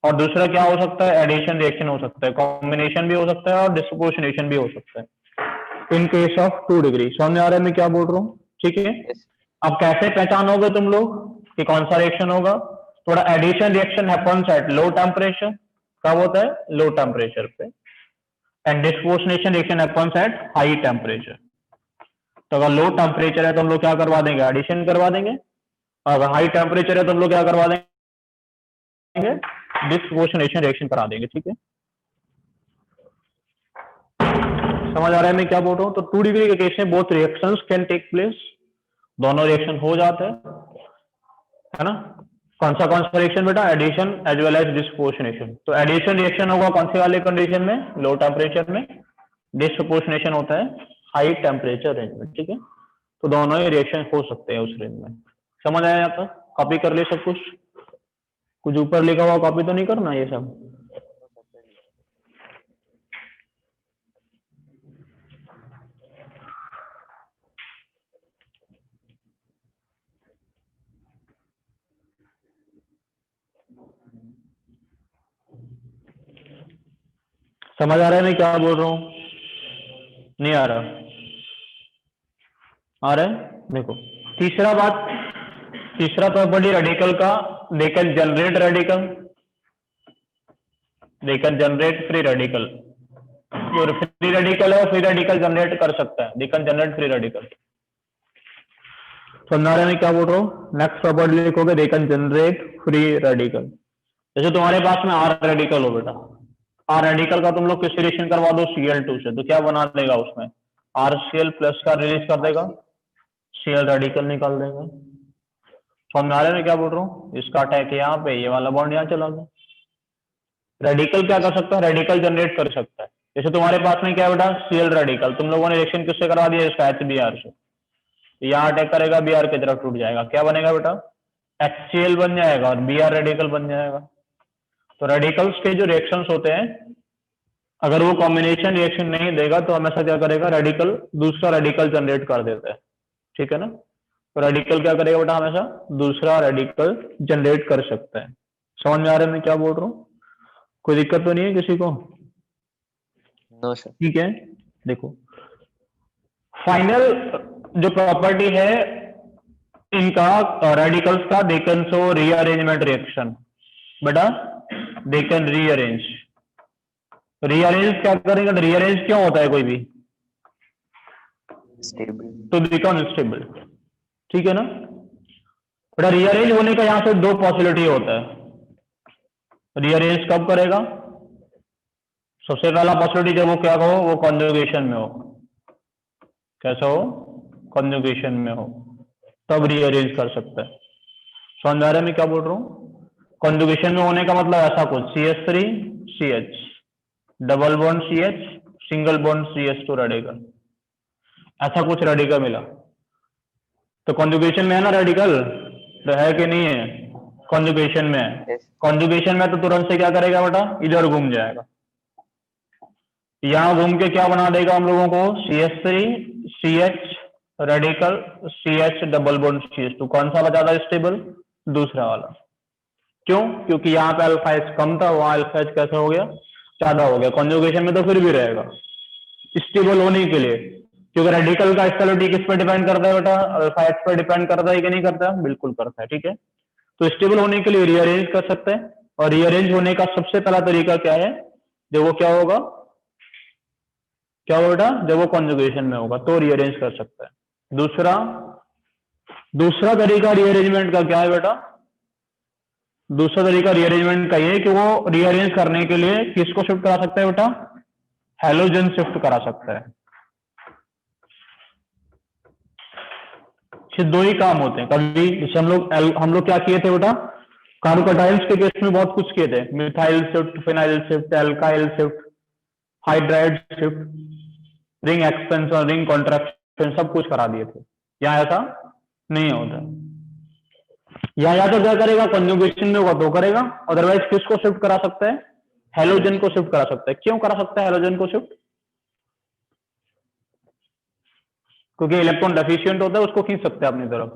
और दूसरा क्या हो सकता है? एडिशन रिएक्शन हो सकता है। कॉम्बिनेशन भी हो सकता है और डिस्प्रोपोर्शनेशन भी हो सकता है इन केस ऑफ 2 डिग्री। समझ में आ रहा है मैं क्या बोल रहा हूँ? ठीक है। Yes. अब कैसे पहचानोगे तुम लोग कि कौन सा रिएक्शन होगा? थोड़ा addition reaction happens at low temperature. कब होता है? लो टेम्परेचर पे। And disproportionation reaction happens at high temperature. तो अगर लो टेम्परेचर है तो हम लोग क्या करवा देंगे? एडिशन करवा देंगे। और अगर हाई टेम्परेचर है तो हम लोग क्या करवा देंगे? डिस्प्रोपोर्शनेशन रिएक्शन करा देंगे, ठीक है। समझ आ रहा है मैं क्या बोल रहा हूँ? तो 2 डिग्री के केस में both reactions can take place, दोनों रिएक्शन हो जाते हैं, है ना? कौन सा रिएक्शन बेटा? Addition as well as disproportionation. तो एडिशन रिएक्शन होगा कौन सी वाली कंडीशन में? लो टेम्परेचर में। डिस्प्रोपोर्शनेशन होता है हाई टेम्परेचर रेंज में, ठीक है? तो दोनों ही रिएक्शन हो सकते हैं उस रेंज में। समझ आया यहाँ तक? कॉपी कर ले सब कुछ ऊपर लिखा हुआ कॉपी तो नहीं करना ये सब। समझ आ रहा है मैं क्या बोल रहा हूँ? नहीं आ रहा? आ रहा है? देखो तीसरा प्रॉपर्टी रेडिकल का, they can generate radical, they can generate free radical. जो फ्री रेडिकल है वो फ्री रेडिकल जनरेट कर सकता है, they can generate free radical. समझ आ रहा है मैं क्या बोल रहा हूँ? नेक्स्ट प्रॉपर्टी लिखोगे they can generate free radical. जैसे तुम्हारे पास में आर रेडिकल हो बेटा, आर रेडिकल का तुम लोग किससे रिएक्शन करवा दो? Cl2 से, तो क्या बना देगा उसमें? RCl प्लस का रिलीज कर देगा, Cl रेडिकल निकाल देगा। समझ आ रहे में क्या बोल रहा हूँ? इसका अटैक यहाँ पे, ये वाला बॉन्ड यहाँ चला गया। रेडिकल क्या कर सकता है? रेडिकल जनरेट कर सकता है। जैसे तुम्हारे पास में क्या है बेटा? Cl रेडिकल, तुम लोगों ने रिएक्शन किससे करवा दिया? इसका HBr से, यहाँ अटैक करेगा, Br की तरफ टूट जाएगा, क्या बनेगा बेटा? HCl बन जाएगा और Br रेडिकल बन जाएगा। तो रेडिकल्स के जो रिएक्शंस होते हैं, अगर वो कॉम्बिनेशन रिएक्शन नहीं देगा तो हमेशा क्या करेगा? रेडिकल, दूसरा रेडिकल जनरेट कर देता है, ठीक है ना? तो रेडिकल क्या करेगा बेटा? हमेशा दूसरा रेडिकल जनरेट कर सकता है। समझ में आ रहा है मैं क्या बोल रहा हूँ? कोई दिक्कत तो नहीं है किसी को? No sir. ठीक है, देखो फाइनल जो प्रॉपर्टी है इनका रेडिकल्स का, they can show rearrangement reaction. बेटा दे कैन रीअरेंज, रीअरेंज क्या करेंगे? रीअरेंज क्यों होता है कोई भी? स्टेबल। तो बिकम स्टेबल, ठीक है ना? बेटा रीअरेंज होने का यहां से दो पॉसिबिलिटी होता है। रीअरेंज कब करेगा? सबसे पहला पॉसिबिलिटी जब वो क्या हो? वो कॉन्जुगेशन में हो। कैसा हो? कॉन्जुगेशन में हो, तब रीअरेंज कर सकता है। समझ आ रहा है मैं क्या बोल रहा हूँ? कॉन्जुगेशन में होने का मतलब ऐसा कुछ, CH3 CH, double bond CH, single bond CH2 radical, ऐसा कुछ रेडिकल मिला तो कॉन्जुगेशन में है ना रेडिकल? तो है कि नहीं है? कॉन्जुगेशन में है। Yes. कॉन्जुगेशन में तो तुरंत से क्या करेगा बेटा? इधर घूम जाएगा, यहां घूम के क्या बना देगा हम लोगों को? CH3 CH radical CH double bond CH2। कौन सा बचा था स्टेबल? दूसरा वाला। क्यों? क्योंकि यहाँ पे अल्फा एच कम था, वहां अल्फा एच कैसा हो गया? ज्यादा हो गया। कॉन्जुगेशन में तो फिर भी रहेगा स्टेबल होने के लिए, क्योंकि रेडिकल का स्टेबिलिटी किस पर डिपेंड करता है बेटा? अल्फा एच पर डिपेंड करता है कि नहीं करता? बिल्कुल करता है, ठीक है? तो स्टेबल होने के लिए रीअरेंज कर सकते हैं, और रीअरेंज होने का सबसे पहला तरीका क्या है? जब वो क्या होगा? क्या होगा बेटा? जब वो कॉन्जुगेशन में होगा तो रीअरेंज कर सकता है। दूसरा तरीका रीअरेंजमेंट का क्या है बेटा? दूसरा तरीका रीअरेंजमेंट का ये कि वो रीअरेंज करने के लिए किसको शिफ्ट करा सकता है बेटा? हैलोजन शिफ्ट करा सकता है। सिर्फ दो ही काम होते हैं। कभी जैसे हम लोग क्या किए थे बेटा? कार्बोकाटाइल्स के केस में बहुत कुछ किए थे, methyl shift, phenyl shift, alkyl shift, hydride shift, ring expansion, ring contraction, सब कुछ करा दिए थे। यहाँ ऐसा नहीं होता। या तो क्या करेगा? कॉन्जुगेशन में होगा तो करेगा, अदरवाइज किसको शिफ्ट करा सकता है? हैलोजन को शिफ्ट करा सकता है। क्यों करा सकता है हैलोजन को शिफ्ट? क्योंकि इलेक्ट्रॉन डेफिशिएंट होता है, उसको खींच सकते हैं अपनी तरफ।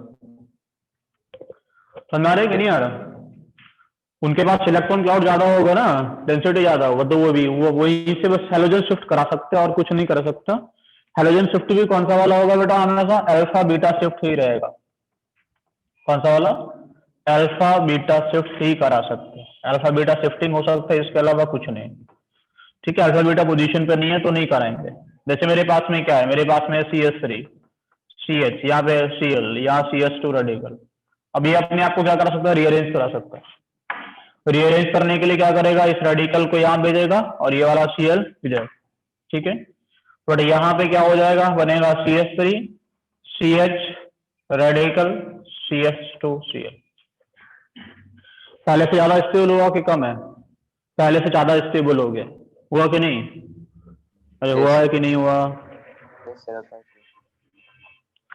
समझ आ रहा है कि नहीं आ रहा? उनके पास इलेक्ट्रॉन क्लाउड ज्यादा होगा ना, डेंसिटी ज्यादा होगा, तो वो वही से बस हैलोजन शिफ्ट करा सकते हैं और कुछ नहीं कर सकता। हैलोजन शिफ्ट भी कौन सा वाला होगा बेटा? हमेशा अल्फा बीटा शिफ्ट ही रहेगा। कौन सा वाला? अल्फा बीटा शिफ्ट ही करा सकते हैं। अल्फा बीटा शिफ्टिंग हो सकता है, इसके अलावा कुछ नहीं, ठीक है? अल्फा बीटा पोजीशन पे नहीं है तो नहीं कराएंगे। जैसे मेरे पास में क्या है? मेरे पास में CH3 CH, यहाँ पे Cl, यहाँ CH2 रेडिकल। अब ये अपने आप को क्या करा सकता है? रीअरेंज करा सकता है। रीअरेंज करने के लिए क्या करेगा? इस रेडिकल को यहाँ भेजेगा और ये वाला Cl इधर, ठीक है? बट यहाँ पे क्या हो जाएगा, बनेगा CH3 CH रेडिकल CH2Cl। पहले से ज्यादा स्टेबल हुआ कि कम है? पहले से ज्यादा स्टेबल हो गया, हुआ कि नहीं? अरे हुआ है कि नहीं हुआ?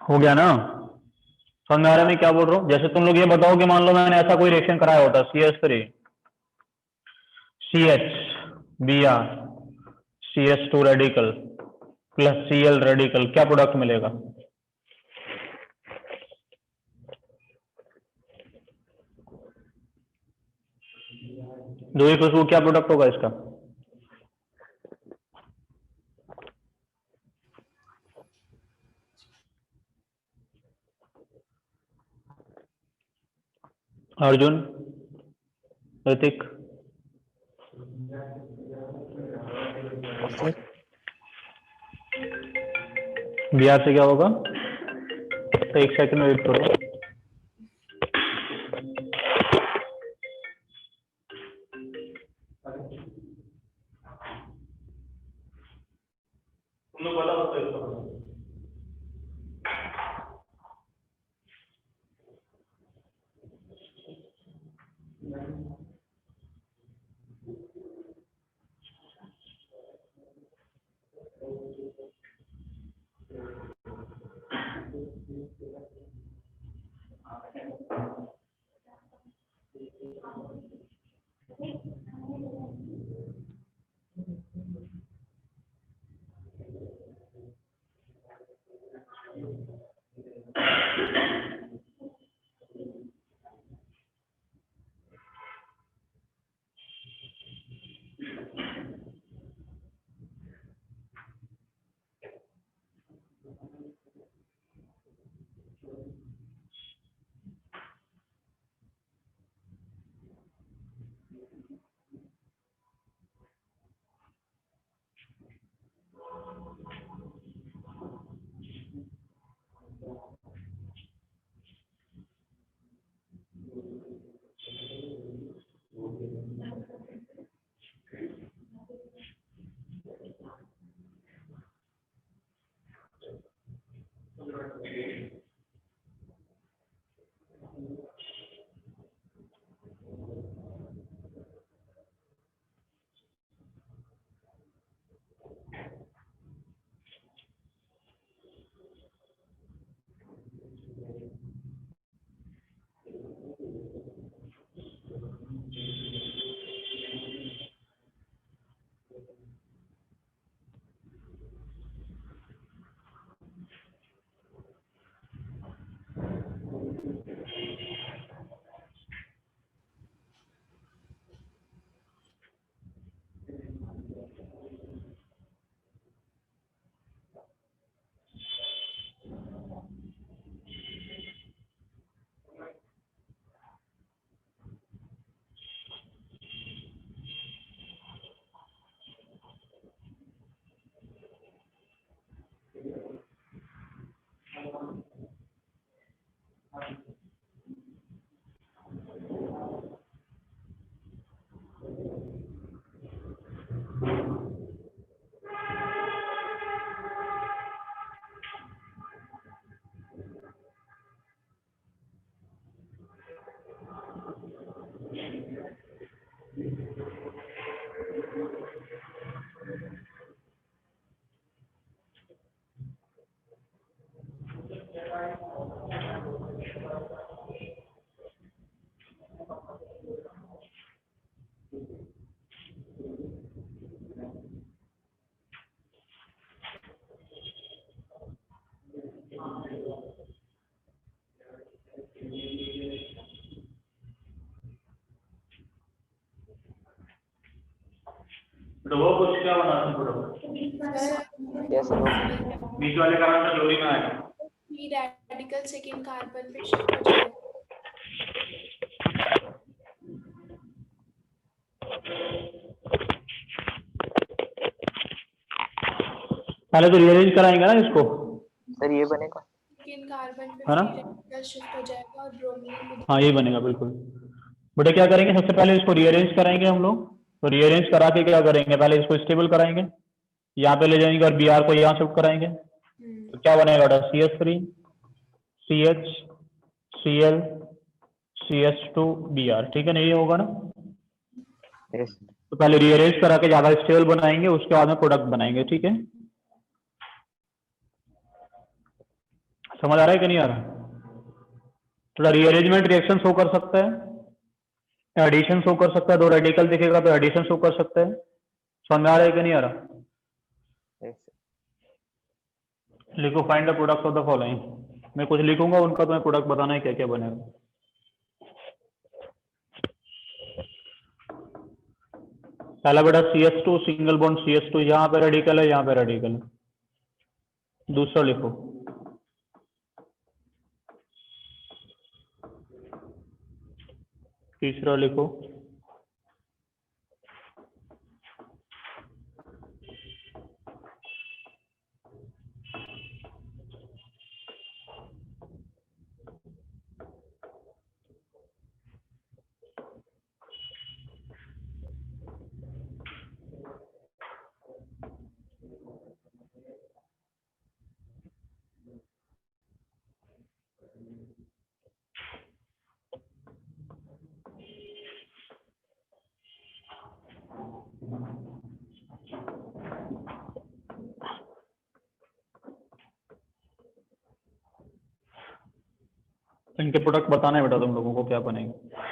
हो गया ना? समझ में आ रहा है मैं क्या बोल रहा हूँ? जैसे तुम लोग ये बताओ कि मान लो मैंने ऐसा कोई रिएक्शन कराया होता, CH3 CH Br CH2 radical plus Cl radical, क्या प्रोडक्ट मिलेगा? दो ही खुशबू, क्या प्रोडक्ट होगा इसका? अर्जुन, ऋतिक, बिहार से क्या होगा? तो एक सेकंड वेट करो। तुम लोग बता दो इसका। तो वो कुछ क्या बना सकते प्रोडक्ट? यस नो बीच वाले का आंसर जोड़ी में आएगा। फ्री रेडिकल सेकंड कार्बन पे शिफ्ट हो जाएगा। पहले तो रीअरेंज कराएंगे ना इसको। सर ये बनेगा सेकंड कार्बन पे है ना? फ्री रेडिकल शिफ्ट हो जाएगा और ब्रोमीन। हाँ ये बनेगा बिल्कुल। बेटा क्या करेंगे, सबसे पहले इसको रीअरेंज कराएंगे हम लोग। तो रीअरेंज करा के क्या करेंगे, पहले इसको स्टेबल कराएंगे। यहाँ पे ले जाएंगे और बी आर को यहाँ शिफ्ट कराएंगे तो क्या बनेगा बेटा CH3 CH Cl CH2 Br, ठीक है ना, ये होगा ना। यस तो पहले रीअरेंज करा के ज्यादा स्टेबल बनाएंगे, उसके बाद में प्रोडक्ट बनाएंगे, ठीक है। समझ आ रहा है कि नहीं आ रहा? थोड़ा रीअरेंजमेंट रिएक्शन शो कर सकता है, एडिशन शो कर सकता है, दो रेडिकल दिखेगा तो एडिशन शो कर सकता है। समझ में आ रहा है कि नहीं आ रहा? यस लिखो find the product of the following. मैं कुछ लिखूंगा, उनका तुम्हें प्रोडक्ट बताना है क्या क्या बनेगा। पहला बेटा CH2 सिंगल बॉन्ड CH2, यहाँ पे रेडिकल है, यहाँ पे रेडिकल है। दूसरा लिखो तीसरा लिखो इनके प्रोडक्ट बताना है बेटा तुम लोगों को क्या बनेगा।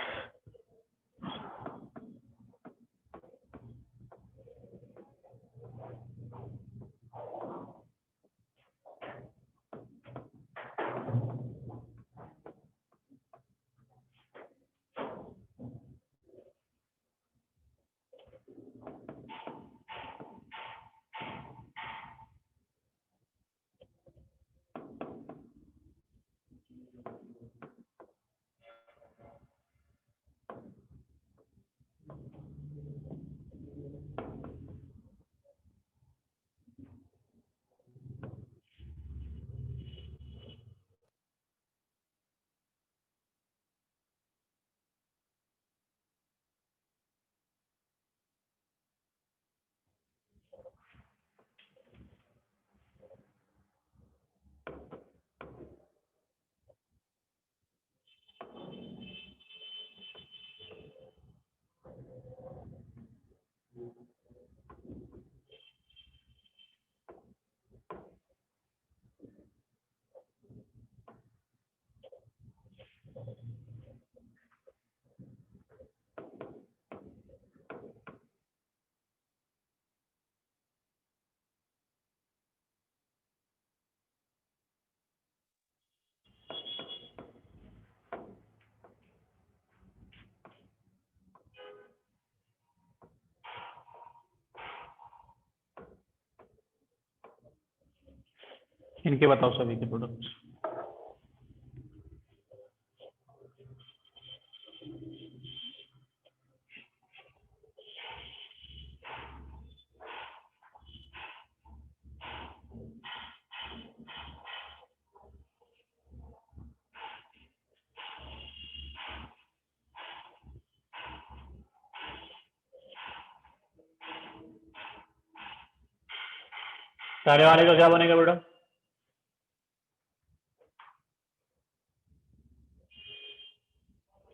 इनके बताओ सभी के प्रोडक्ट्स। पहले वाले का क्या बनेगा बेटा?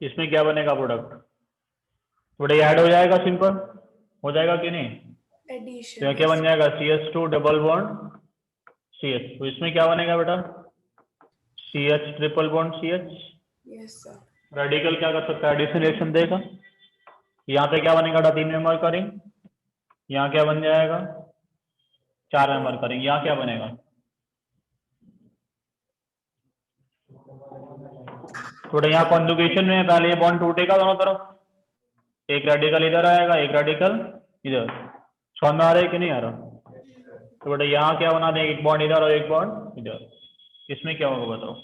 इसमें क्या बनेगा प्रोडक्ट? थोड़ा ऐड हो जाएगा, सिंपल हो जाएगा कि नहीं? तो एडिशन यहाँ क्या बन जाएगा CH2 डबल बॉन्ड CH। तो इसमें क्या बनेगा बेटा? CH triple bond CH। Yes sir. Radical क्या कर सकता है? एडिशन रिएक्शन देगा। यहाँ पे क्या बनेगा बेटा? 3 मेंबर का रिंग। यहाँ क्या बन जाएगा? 4 मेंबर का रिंग। यहाँ क्या बनेगा? थोड़ा यहाँ कॉन्जुगेशन में पहले ये बॉन्ड टूटेगा दोनों तरफ, एक रेडिकल इधर आएगा, एक रेडिकल इधर। समझ में आ रहा है कि नहीं आ रहा? तो बेटा यहाँ क्या बना देंगे? एक बॉन्ड इधर और एक बॉन्ड इधर। इसमें क्या होगा बताओ?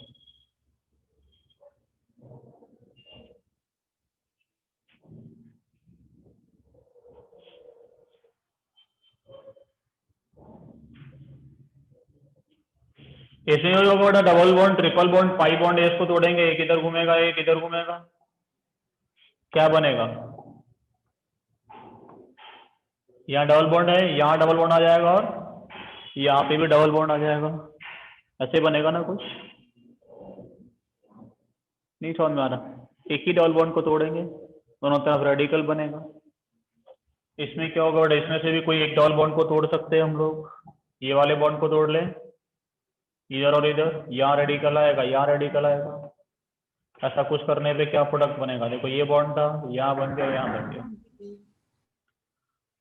इसमें होगा बेटा double bond triple bond pi bond, इसको तोड़ेंगे, एक इधर घूमेगा एक इधर घूमेगा, क्या बनेगा? यहाँ डबल बॉन्ड है, यहाँ डबल बॉन्ड आ जाएगा और यहाँ पे भी डबल बॉन्ड आ जाएगा। ऐसे बनेगा ना कुछ, नहीं समझ में आ रहा? एक ही डबल बॉन्ड को तोड़ेंगे, दोनों तरफ रेडिकल बनेगा। इसमें क्या होगा बेटा, इसमें से भी कोई एक डबल बॉन्ड को तोड़ सकते हैं हम लोग। ये वाले बॉन्ड को तोड़ लें, इधर और इधर, यहाँ रेडिकल आएगा, यहाँ रेडिकल आएगा। ऐसा कुछ करने पे क्या प्रोडक्ट बनेगा? देखो ये बॉन्ड था, यहाँ बन गया, यहाँ बन गया,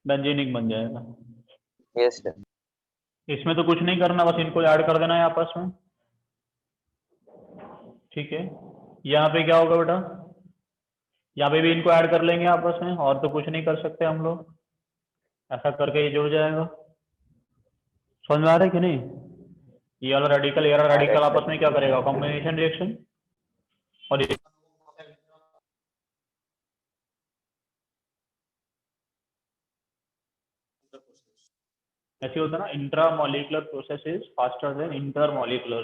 बेंजीनिक बन जाएगा। Yes sir. इसमें तो कुछ नहीं करना, बस इनको ऐड कर देना है आपस में, ठीक है। यहाँ पे क्या होगा बेटा, यहाँ पे भी इनको ऐड कर लेंगे आपस में, और तो कुछ नहीं कर सकते हम लोग। ऐसा करके ये जुड़ जाएगा। समझ में आ रहा है कि नहीं? ये वाला रेडिकल, ये वाला रेडिकल आपस में क्या करेगा? Combination reaction. और ये ऐसे होता है ना, intra molecular process is faster than inter molecular.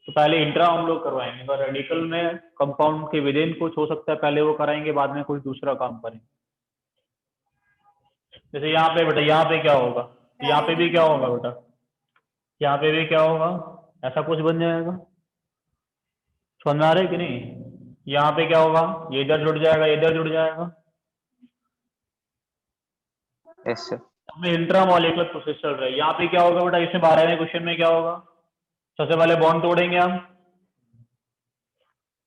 तो पहले इंट्रा हम लोग करवाएंगे, तो रेडिकल में कंपाउंड के विद इन कुछ हो सकता है, पहले वो कराएंगे, बाद में कोई दूसरा काम करेंगे। जैसे यहाँ पे बेटा, यहाँ पे क्या होगा, यहाँ पे भी क्या होगा बेटा, यहाँ पे भी क्या होगा, ऐसा कुछ बन जाएगा। समझ में आ रहा है कि नहीं? यहाँ पे क्या होगा, ये इधर जुड़ जाएगा, इधर जुड़ जाएगा। Yes sir. हमें इंट्रा मॉलिक्यूलर प्रोसेस चल रहा है। यहाँ पे क्या होगा बेटा, इसमें 12वें क्वेश्चन में क्या होगा, सबसे पहले बॉन्ड तोड़ेंगे हम,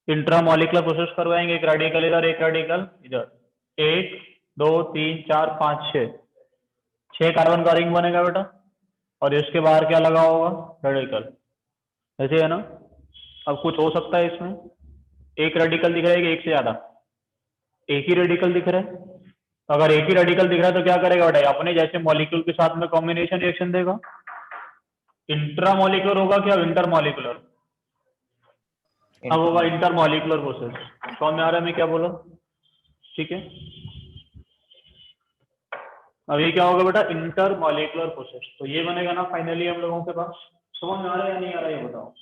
इंट्रा मॉलिक्यूलर प्रोसेस करवाएंगे, एक रेडिकल इधर, एक रेडिकल इधर, 1 2 3 4 5 6 कार्बन का रिंग बनेगा बेटा। और इसके बाहर क्या लगा होगा, रेडिकल। ऐसे है ना? अब कुछ हो सकता है इसमें, एक रेडिकल दिख रहा है कि एक से ज्यादा? एक ही रेडिकल दिख रहा है। अगर एक ही रेडिकल दिख रहा है तो क्या करेगा बेटा, अपने जैसे मॉलिक्यूल के साथ में कॉम्बिनेशन रिएक्शन देगा। इंट्रा मॉलिक्यूलर होगा क्या इंटर मॉलिक्यूलर? अब होगा इंटर मॉलिक्यूलर प्रोसेस। समझ में आ रहा है मैं क्या बोला? ठीक है। अब ये क्या होगा बेटा, इंटर मॉलिक्यूलर प्रोसेस। तो ये बनेगा ना फाइनली हम लोगों के पास। समझ में आ रहा है या नहीं आ रहा है ये बताओ?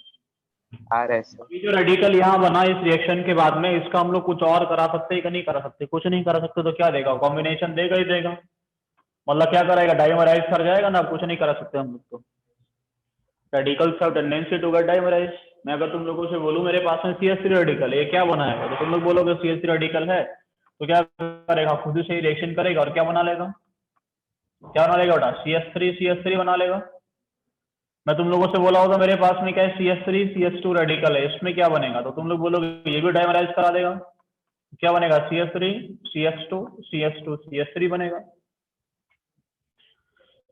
आ रहा है सर। ये जो रेडिकल यहाँ बना इस रिएक्शन के बाद में, इसका हम लोग कुछ और करा सकते हैं कि नहीं करा सकते? कुछ नहीं करा सकते, तो क्या देगा, कॉम्बिनेशन देगा ही देगा। मतलब क्या करेगा, डाइमराइज कर जाएगा ना, कुछ नहीं करा सकते हम लोग। तो radicals have tendency to get dimerize. मैं अगर तुम लोगों से बोलूं मेरे पास में CH3 रेडिकल है, ये क्या बनाएगा, तो तुम लोग बोलोगे CH3 रेडिकल है, तो क्या करेगा, खुद से ही रिएक्शन करेगा और क्या बना लेगा, क्या बना लेगा बेटा, CH3 बना लेगा। मैं तुम लोगों से बोला होगा मेरे पास में क्या है, CH3 CH2 रेडिकल है, इसमें क्या बनेगा, तो तुम लोग बोलोगे ये भी डाइमराइज करा देगा। क्या बनेगा, CH3 CH2 CH2 CH3 बनेगा।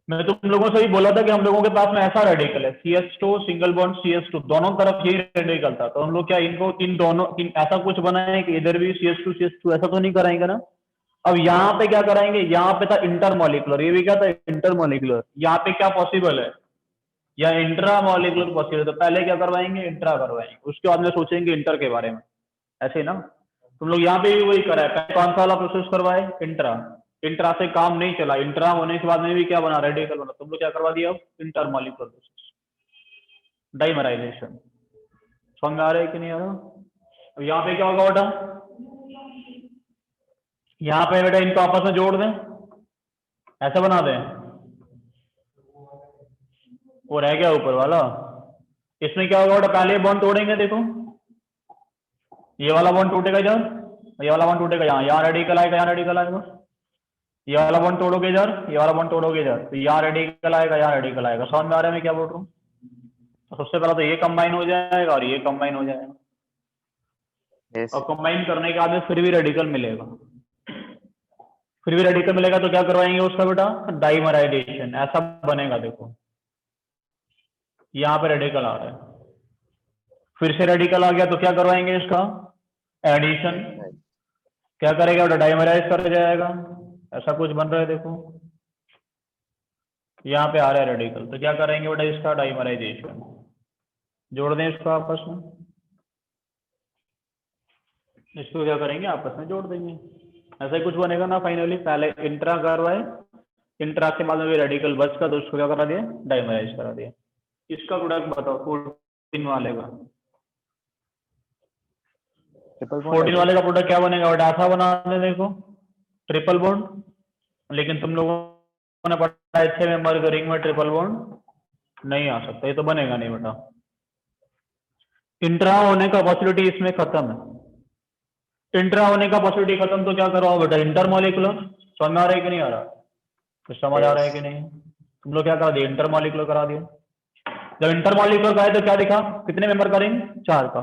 मैं तुम लोगों से भी बोला था कि हम लोगों के पास में ऐसा रेडिकल है, CH2 सिंगल बॉन्ड CH2, दोनों तरफ यही रेडिकल था, तो हम लोग क्या इनको इन दोनों ऐसा कुछ बनाए कि इधर भी CH2 CH2, ऐसा तो नहीं कराएंगे ना। अब यहाँ पे क्या कराएंगे, यहाँ पे था इंटरमॉलिक्यूलर, ये भी क्या था, इंटरमॉलिक्यूलर। यहाँ पे क्या पॉसिबल है, या इंट्रा मॉलिक्यूलर पॉसिबल है, तो पहले क्या करवाएंगे, इंट्रा करवाएंगे, उसके बाद में सोचेंगे इंटर के बारे में। ऐसे ना तुम लोग यहाँ पे भी वही करा है, पहले कौन सा वाला प्रोसेस करवाए, इंट्रा। इंट्रा से काम नहीं चला, इंट्रा होने के बाद में भी क्या बना, रेडिकल बना, तुम लोग क्या करवा दिया, अब इंटर मॉलिक्यूलर प्रोसेस, डाइमराइजेशन। समझ में आ रहा है कि नहीं आ रहा? अब यहाँ पे क्या होगा बेटा, यहाँ पे बेटा इनको आपस में जोड़ दें, ऐसा बना दें, वो रह गया ऊपर वाला। इसमें क्या होगा बेटा, पहले बॉन्ड तोड़ेंगे, देखो ये वाला बॉन्ड टूटेगा इधर, ये वाला बॉन्ड टूटेगा यहाँ, यहाँ रेडिकल आएगा, यहाँ रेडिकल आएगा। ये वाला बॉन्ड तोड़ोगे इधर, ये वाला बॉन्ड तोड़ोगे इधर, तो यहाँ रेडिकल आएगा, यहाँ रेडिकल आएगा। समझ में आ रहा है मैं क्या बोल रहा हूँ? तो सबसे पहले तो ये कंबाइन हो जाएगा और ये कंबाइन हो जाएगा, यस और कंबाइन करने के बाद में फिर भी रेडिकल मिलेगा। फिर भी रेडिकल मिलेगा तो क्या करवाएंगे उसका बेटा, डाइमराइजेशन। ऐसा बनेगा, देखो यहाँ पे रेडिकल आ रहा है, फिर से रेडिकल आ गया तो क्या करवाएंगे इसका, एडिशन। क्या करेगा बेटा, डाइमराइज कर जाएगा। ऐसा कुछ बन रहा है, देखो यहाँ पे आ रहा है रेडिकल, तो क्या करेंगे बेटा, इसका डाइमराइजेशन, जोड़ दें इसको आपस में। इसको क्या करेंगे, आपस में जोड़ देंगे। ऐसा ही कुछ बनेगा ना फाइनली। पहले इंट्रा करवाए, इंट्रा के बाद में भी रेडिकल बच का, तो उसको क्या करा दिया, डाइमराइज करा दिया। इसका प्रोडक्ट बताओ 14 वाले का, 14 वाले का प्रोडक्ट क्या बनेगा बेटा, ऐसा बना दे देखो, ट्रिपल बॉन्ड। लेकिन तुम लोगों ने पढ़ा है 6 मेंबर के रिंग में ट्रिपल बॉन्ड नहीं आ सकता, ये तो बनेगा नहीं बेटा। इंट्रा होने का पॉसिबिलिटी इसमें खत्म है। इंट्रा होने का पॉसिबिलिटी खत्म तो क्या करो बेटा, इंटरमॉलिकुलर। समझ में आ रहा है कि नहीं आ रहा? तो समझ आ रहा है कि नहीं? तुम लोग क्या करा दिए, इंटरमॉलिकुलर करा दिया। जब इंटरमॉलिकुलर का है तो क्या दिखा, कितने मेंबर का रिंग, 4 का।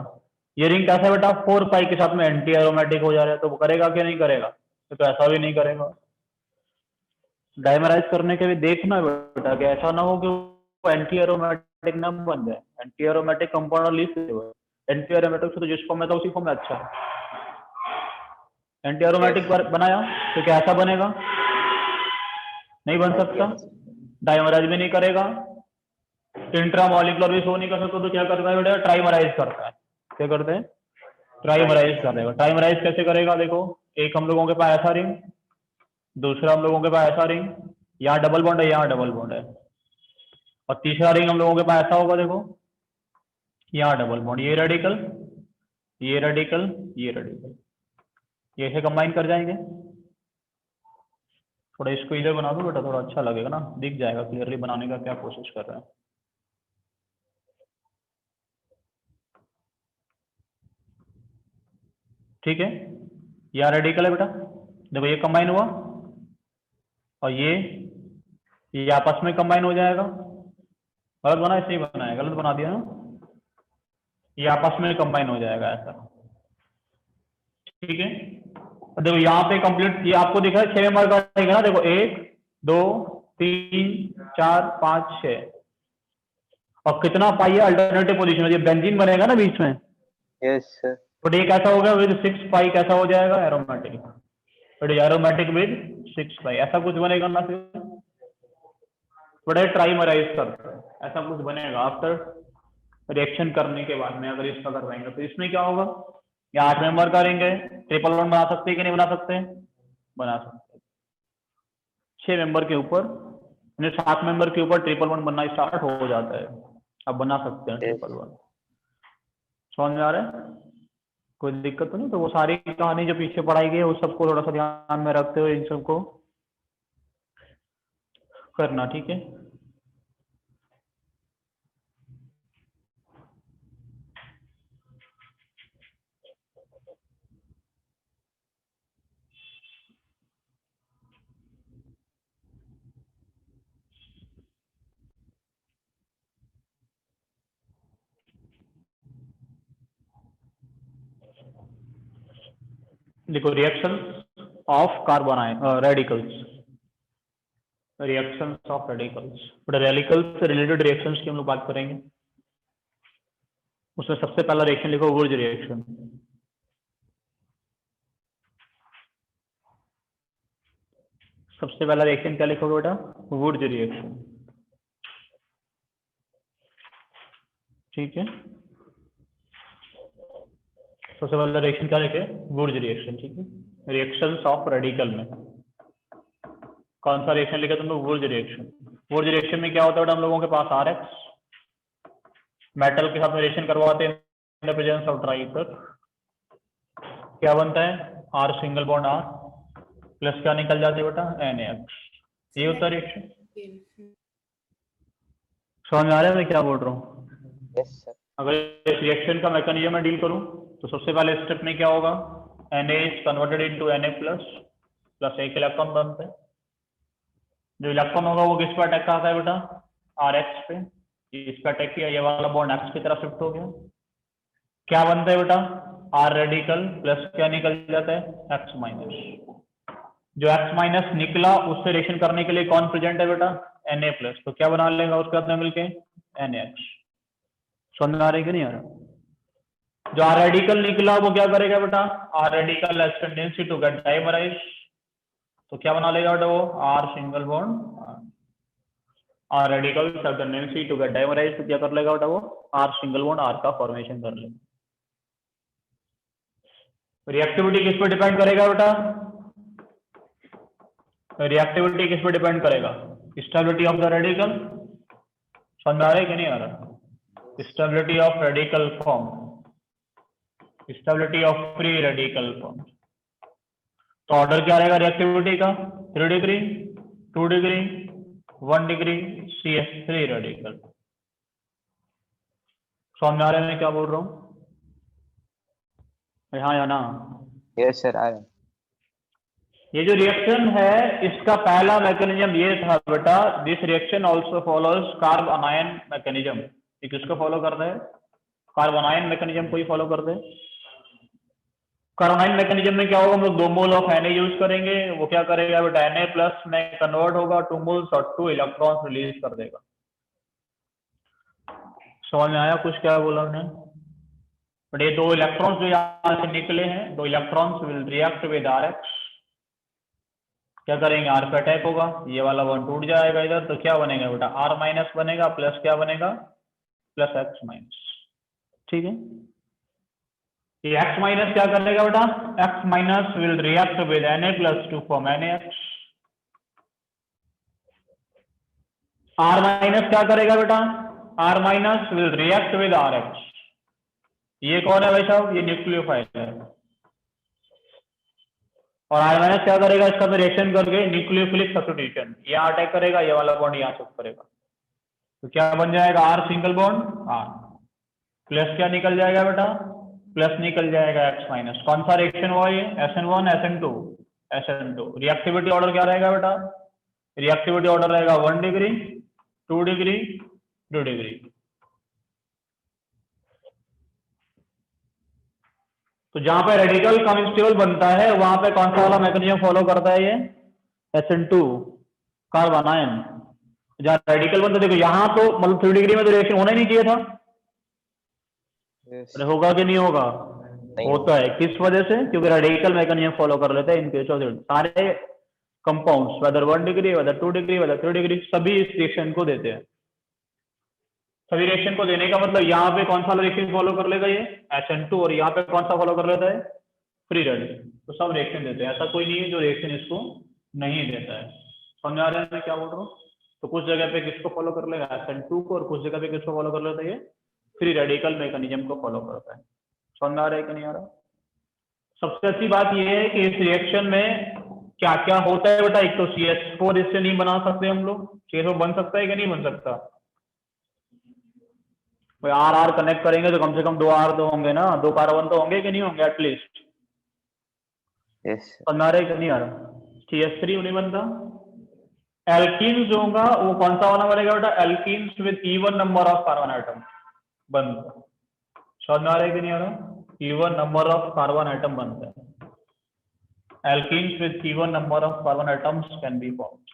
ये रिंग कैसा है बेटा, 4 पाई के साथ में एंटी एरोमेटिक हो जा रहा है, तो वो करेगा कि नहीं करेगा? तो ऐसा भी नहीं करेगा। डायमराइज करने के भी देखना बेटा कि ऐसा ना हो कि वो एंटी एरोमेटिक ना बन जाए। एंटी एरोमेटिक कंपाउंड और लीफ एंटी एरोमेटिक से तो जिस फॉर्म में था उसी फॉर्म में अच्छा है। एंटी एरोमेटिक बनाया तो क्या ऐसा बनेगा? नहीं बन सकता। डायमराइज भी नहीं करेगा, इंट्रामॉलिकुलर भी शो नहीं कर सकता, तो क्या करता है बेटा, ट्राइमराइज करता है। क्या करते हैं? ट्राइमराइज कर देगा। ट्राइमराइज कैसे करेगा देखो, एक हम लोगों के पास ऐसा रिंग, दूसरा हम लोगों के पास ऐसा रिंग, यहाँ डबल बॉन्ड है, यहाँ डबल बॉन्ड है, और तीसरा रिंग हम लोगों के पास ऐसा होगा देखो, यहाँ डबल बॉन्ड, ये रेडिकल, ये रेडिकल, ये रेडिकल, ये ऐसे कंबाइन कर जाएंगे। थोड़ा इसको इधर बना दो बेटा, थोड़ा अच्छा लगेगा ना, दिख जाएगा क्लियरली बनाने का क्या कोशिश कर रहे हैं। ठीक है, यहाँ रेडिकल है बेटा, देखो ये कंबाइन हुआ, और ये आपस में कंबाइन हो जाएगा। गलत बना, इसलिए बना है, गलत बना दिया ना, ये आपस में कंबाइन हो जाएगा ऐसा। ठीक है, देखो यहाँ पे कंप्लीट, ये आपको दिख रहा है 6 मेंबर का रहेगा ना, देखो 1 2 3 4 5 6, और कितना पाई है अल्टरनेटिव पोजीशन में, ये बेंजीन बनेगा ना बीच में। Yes sir. तो ये कैसा हो गया, विद 6 पाई कैसा हो जाएगा, एरोमेटिक। तो एरोमेटिक विद 6 पाई, ऐसा कुछ बनेगा ना फिर, बड़े ट्राइमराइज करते हैं, ऐसा कुछ बनेगा आफ्टर रिएक्शन करने के बाद में। अगर इसका करवाएंगे तो इसमें क्या होगा, ये 8 मेंबर का रिंग है, ट्रिपल बॉन्ड बना सकते हैं कि नहीं बना सकते? बना सकते हैं। 6 मेंबर के ऊपर, 7 मेंबर के ऊपर ट्रिपल बॉन्ड बनना स्टार्ट हो जाता है, अब बना सकते हैं ट्रिपल बॉन्ड। समझ में आ रहा है? कोई दिक्कत तो नहीं? तो वो सारी कहानी जो पीछे पढ़ाई गई है उस सबको थोड़ा सा ध्यान में रखते हुए इन सबको करना, ठीक है? देखो, reaction of carbon radicals, reactions of radicals, but radicals से रिलेटेड रिएक्शंस की हम लोग बात करेंगे। उसमें सबसे पहला रिएक्शन लिखो, वुर्ज रिएक्शन। सबसे पहला रिएक्शन क्या लिखोगे बेटा, वुर्ज रिएक्शन। ठीक है, सबसे पहला रिएक्शन क्या लिखे, वुर्ज रिएक्शन। ठीक है, रिएक्शंस ऑफ रेडिकल में कौन सा रिएक्शन लिखा तुम लोग, वुर्ज रिएक्शन। वुर्ज रिएक्शन में क्या होता है बेटा, हम लोगों के पास RX मेटल के साथ में रिएक्शन करवाते हैं in the presence of dry ether, क्या बनता है, R single bond R plus क्या निकल जाते हैं बेटा, NaX। ये होता है रिएक्शन। समझ में आ रहा है मैं क्या बोल रहा हूँ? Yes sir. अगर इस रिएक्शन का मैकेनिज्म में डील करूं तो सबसे पहले स्टेप में क्या होगा, Na is converted into Na plus एक इलेक्ट्रॉन बनता है। जो इलेक्ट्रॉन होगा वो किस पर अटैक करता है बेटा, RX पे, इस पर अटैक किया, ये वाला बॉन्ड X की तरफ शिफ्ट हो गया, क्या बनता है बेटा, R रेडिकल प्लस क्या निकल जाता है, X माइनस। जो X माइनस निकला उससे रिएक्शन करने के लिए कौन प्रेजेंट है बेटा, Na प्लस, तो क्या बना लेगा उसके साथ में मिलके, NaX। समझ में आ रहा है कि नहीं आ रहा? जो R रेडिकल निकला वो क्या करेगा बेटा, R radical has tendency to get dimerize, तो क्या बना लेगा बेटा वो, R single bond, R radical has tendency to get dimerize, तो क्या कर लेगा बेटा वो, R सिंगल बॉन्ड R का फॉर्मेशन कर लेगा। रिएक्टिविटी किस पर डिपेंड करेगा बेटा, रिएक्टिविटी किस पर डिपेंड करेगा, स्टेबिलिटी ऑफ द रेडिकल। समझ में आ रहा है कि नहीं आ रहा? Stability of radical form, stability of free radical form. तो ऑर्डर क्या रहेगा रिएक्टिविटी का, 3 degree, 2 degree, 1 degree CH3 radical. समझ आ रहा है मैं क्या बोल रहा हूँ? हाँ या ना? यस सर आ रहा है। ये जो रिएक्शन है इसका पहला मैकेनिज्म ये था बेटा, this reaction also follows carbanion mechanism. ये किसको फॉलो करता है? कार्बोनाइन मैकेनिज्म को ही फॉलो करते हैं। कार्बोनाइन मैकेनिज्म में क्या होगा, हम लोग 2 मोल ऑफ Na यूज करेंगे, वो क्या करेगा बेटा, Na प्लस में कन्वर्ट होगा 2 मोल्स और 2 इलेक्ट्रॉन्स रिलीज कर देगा। समझ में आया कुछ क्या बोला हमने? बट ये 2 इलेक्ट्रॉन्स जो यहाँ से निकले हैं, 2 electrons will react with Rx। क्या करेंगे, R पे अटैक होगा, ये वाला बॉन्ड टूट जाएगा इधर, तो क्या बनेगा बेटा, R माइनस बनेगा प्लस क्या बनेगा, प्लस X माइनस। ठीक है, ये X माइनस क्या करेगा बेटा, X minus will react with Na plus two form NaX। R minus क्या करेगा बेटा, R minus will react with Rx। ये कौन है भाई साहब, ये न्यूक्लियोफाइल है। और R माइनस क्या करेगा, इसका तो रिएक्शन करके न्यूक्लियोफिलिक सब्स्टिट्यूशन, यहाँ अटैक करेगा, ये वाला बॉन्ड यहाँ शिफ्ट करेगा, तो क्या बन जाएगा, R single bond R plus क्या निकल जाएगा बेटा, प्लस निकल जाएगा X माइनस। कौन सा रिएक्शन हुआ ये, SN1 SN2 SN2। Reactivity order क्या रहेगा बेटा, रिएक्टिविटी ऑर्डर रहेगा 1 डिग्री 2 डिग्री 2 डिग्री। तो जहां पे रेडिकल कम्युनिस्टेबल बनता है वहां पे कौन सा वाला मैकेनिज्म फॉलो करता है, ये SN2 कार्बोनाइन। जहां रेडिकल बनता है, देखो यहाँ तो मतलब 3 डिग्री में तो रिएक्शन होना ही नहीं चाहिए था, यस अरे होगा कि नहीं होगा, नहीं होता होगा। है। किस वजह से, क्योंकि रेडिकल मैकेनिज्म फॉलो कर लेते हैं इन केस ऑफ सारे compounds, whether 1 degree whether 2 degree whether 3 degree, सभी इस रिएक्शन को देते हैं। सभी रिएक्शन को देने का मतलब यहाँ पे कौन सा रिएक्शन फॉलो कर लेगा, ये SN2, और यहाँ पे कौन सा फॉलो कर लेता है, फ्री रेडिकल। तो सब रिएक्शन देते हैं, ऐसा कोई नहीं है जो रिएक्शन इसको नहीं देता है। समझ आ रहा है मैं क्या बोल रहा हूँ? तो कुछ जगह पे किसको फॉलो कर लेगा, SN2 को, और कुछ जगह पे किसको फॉलो कर लेता है, ये फ्री रेडिकल मैकेनिज्म को फॉलो करता है। समझ आ रहा है कि नहीं आ रहा? सबसे अच्छी बात यह है कि इस रिएक्शन में क्या क्या होता है बेटा, एक तो CH4 इससे नहीं बना सकते हम लोग, CH4 बन सकता है कि नहीं बन सकता, भाई आर आर कनेक्ट करेंगे तो कम से कम 2 R तो होंगे ना, 2 कार्बन तो होंगे कि नहीं होंगे एटलीस्ट। यस समझ आ रहा है कि नहीं आ रहा? CH3 नहीं बनता। एल्कीन्स जो होगा वो कौन सा वाला बनेगा बेटा, alkenes with even number of carbon atom बनता है। समझ में आ रहा है कि नहीं आ रहा? Even number of carbon atom बनता है, alkenes with even number of carbon atoms can be formed।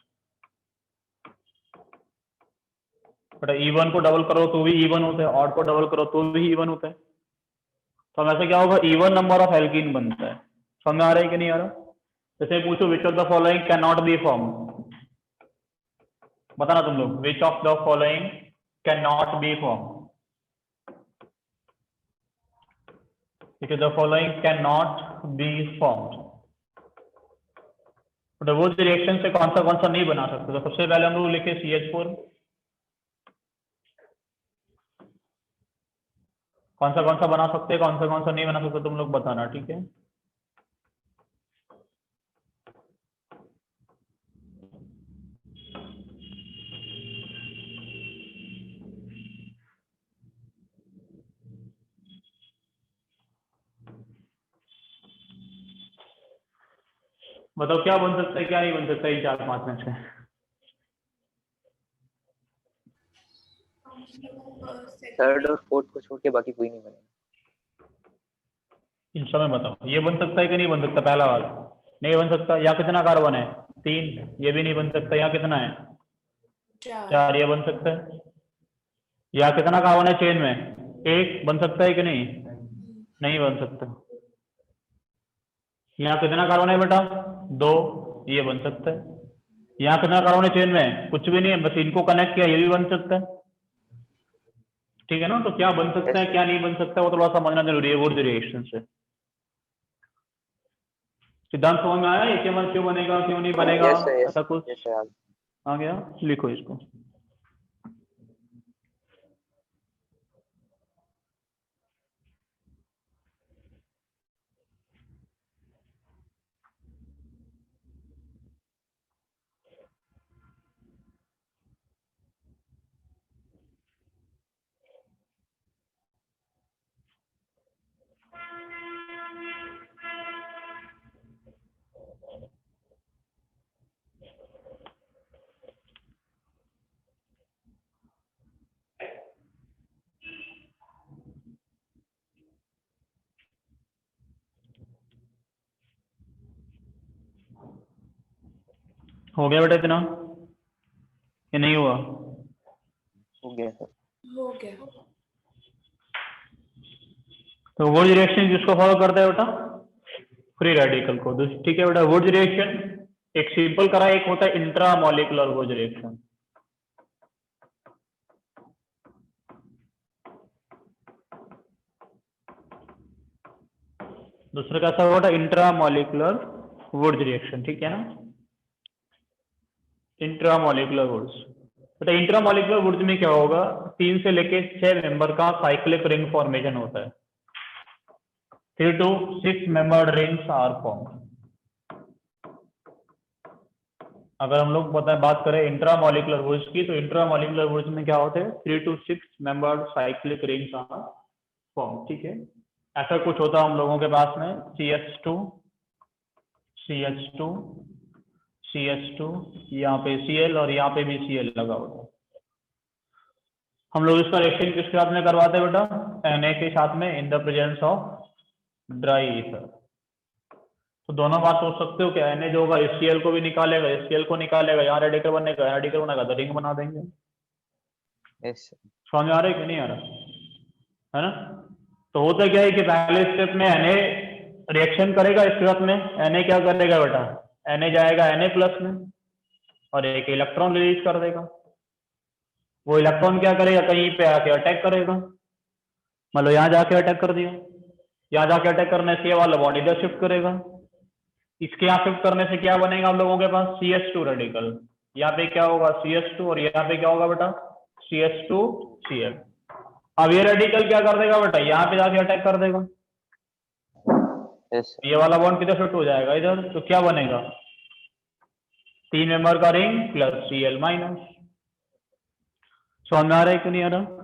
But even को डबल करो तो भी इवन होता है, ऑड को डबल करो तो भी इवन होता है। तो हमें क्या होगा, इवन नंबर ऑफ एल्कीन बनता है। समझ आ रहा है कि नहीं आ रहा? जैसे पूछो which of the following can not be form, बताना तुम लोग, which of the following can not be form, which of the following can not be formed. तो वो रिएक्शन से कौन सा नहीं बना सकते, तो सबसे पहले हम लोग लिखे CH4, कौन सा बना सकते हैं, कौन सा नहीं बना सकते, तुम लोग बताना, ठीक है? बताओ क्या बन सकता है, क्या नहीं बन सकता, इन 4-5 में से। थर्ड और फोर्थ को छोड़ के बाकी कोई नहीं बनेगा। इन सब में बताओ ये बन सकता है कि नहीं बन सकता, पहला वाला नहीं बन सकता। या कितना कार्बन है, 3, ये भी नहीं बन सकता। यहाँ कितना है, 4, ये बन सकता है। या कितना कार्बन है चेन में, 1, बन सकता है कि नहीं, नहीं बन सकता। यहाँ कितना कार्बन है बेटा, 2, ये बन सकता है। यहाँ कितना कार्बन है चेन में, कुछ भी नहीं है, बस इनको कनेक्ट किया, ये भी बन सकता है। ठीक है ना? तो क्या बन सकता है यस क्या नहीं बन सकता वो थोड़ा समझना जरूरी है, वो रिएक्शन से। सिद्धांत समझ में आया, ये क्यों बनेगा क्यों नहीं बनेगा, यस यस ऐसा कुछ यस सर। आ गया? लिखो इसको। हो गया बेटा इतना, ये नहीं हुआ? हो गया सर। हो गया। तो वुड्स रिएक्शन जिसको फॉलो करता है बेटा, फ्री रेडिकल को। ठीक है बेटा, वुड्स रिएक्शन एक सिंपल करा, एक होता है इंट्रा मॉलिकुलर वुड्स रिएक्शन। दूसरा कैसा होगा? इंट्रा मॉलिकुलर वुड्स रिएक्शन, ठीक है ना? इंट्रा मॉलिकुलर वुड्स, बेटा इंट्रा मॉलिकुलर वुड्स में क्या होगा, 3 से लेके 6 मेंबर का साइक्लिक रिंग फॉर्मेशन होता है। 3 to 6 membered rings are form. अगर हम लोग बात करें इंट्रा मॉलिकुलर वुड्स की, तो इंट्रा मॉलिकुलर वुड्स में क्या होते हैं, 3 to 6 membered cyclic rings are form, ठीक है? ऐसा कुछ होता है हम लोगों के पास में, CH2 CH2 CH2, यहाँ पे Cl और यहाँ पे भी Cl लगा होता है। हम लोग इसका रिएक्शन किसके साथ में करवाते हैं बेटा? Na के साथ में, in the presence of dry ether. तो दोनों बात सोच सकते हो, क्या Na जो होगा HCl को भी निकालेगा, HCl को निकालेगा, यहाँ रेडिकल बनेगा, रेडिकल बनेगा तो रिंग बना देंगे। Yes sir. समझ में आ रहा है कि नहीं आ रहा है ना? तो होता क्या है कि पहले स्टेप में Na रिएक्शन करेगा, इसके साथ में Na क्या करेगा बेटा, Na जाएगा Na प्लस में और एक इलेक्ट्रॉन रिलीज कर देगा। वो इलेक्ट्रॉन क्या करेगा, कहीं पे आके अटैक करेगा। मान लो यहाँ जाके अटैक कर दिया, यहाँ जाके अटैक करने से ये वाला बॉन्ड इधर शिफ्ट करेगा। इसके यहाँ शिफ्ट करने से क्या बनेगा हम लोगों के पास, CH2 रेडिकल। यहाँ पे क्या होगा, CH2, और यहाँ पे क्या होगा बेटा, CH2Cl। अब ये रेडिकल क्या कर देगा बेटा, यहाँ पे जाके अटैक कर देगा, यस सर। ये वाला बॉन्ड किधर शिफ्ट हो जाएगा, इधर। तो क्या बनेगा, 3 मेंबर का रिंग प्लस Cl माइनस। समझ में आ रहा है कि नहीं आ रहा?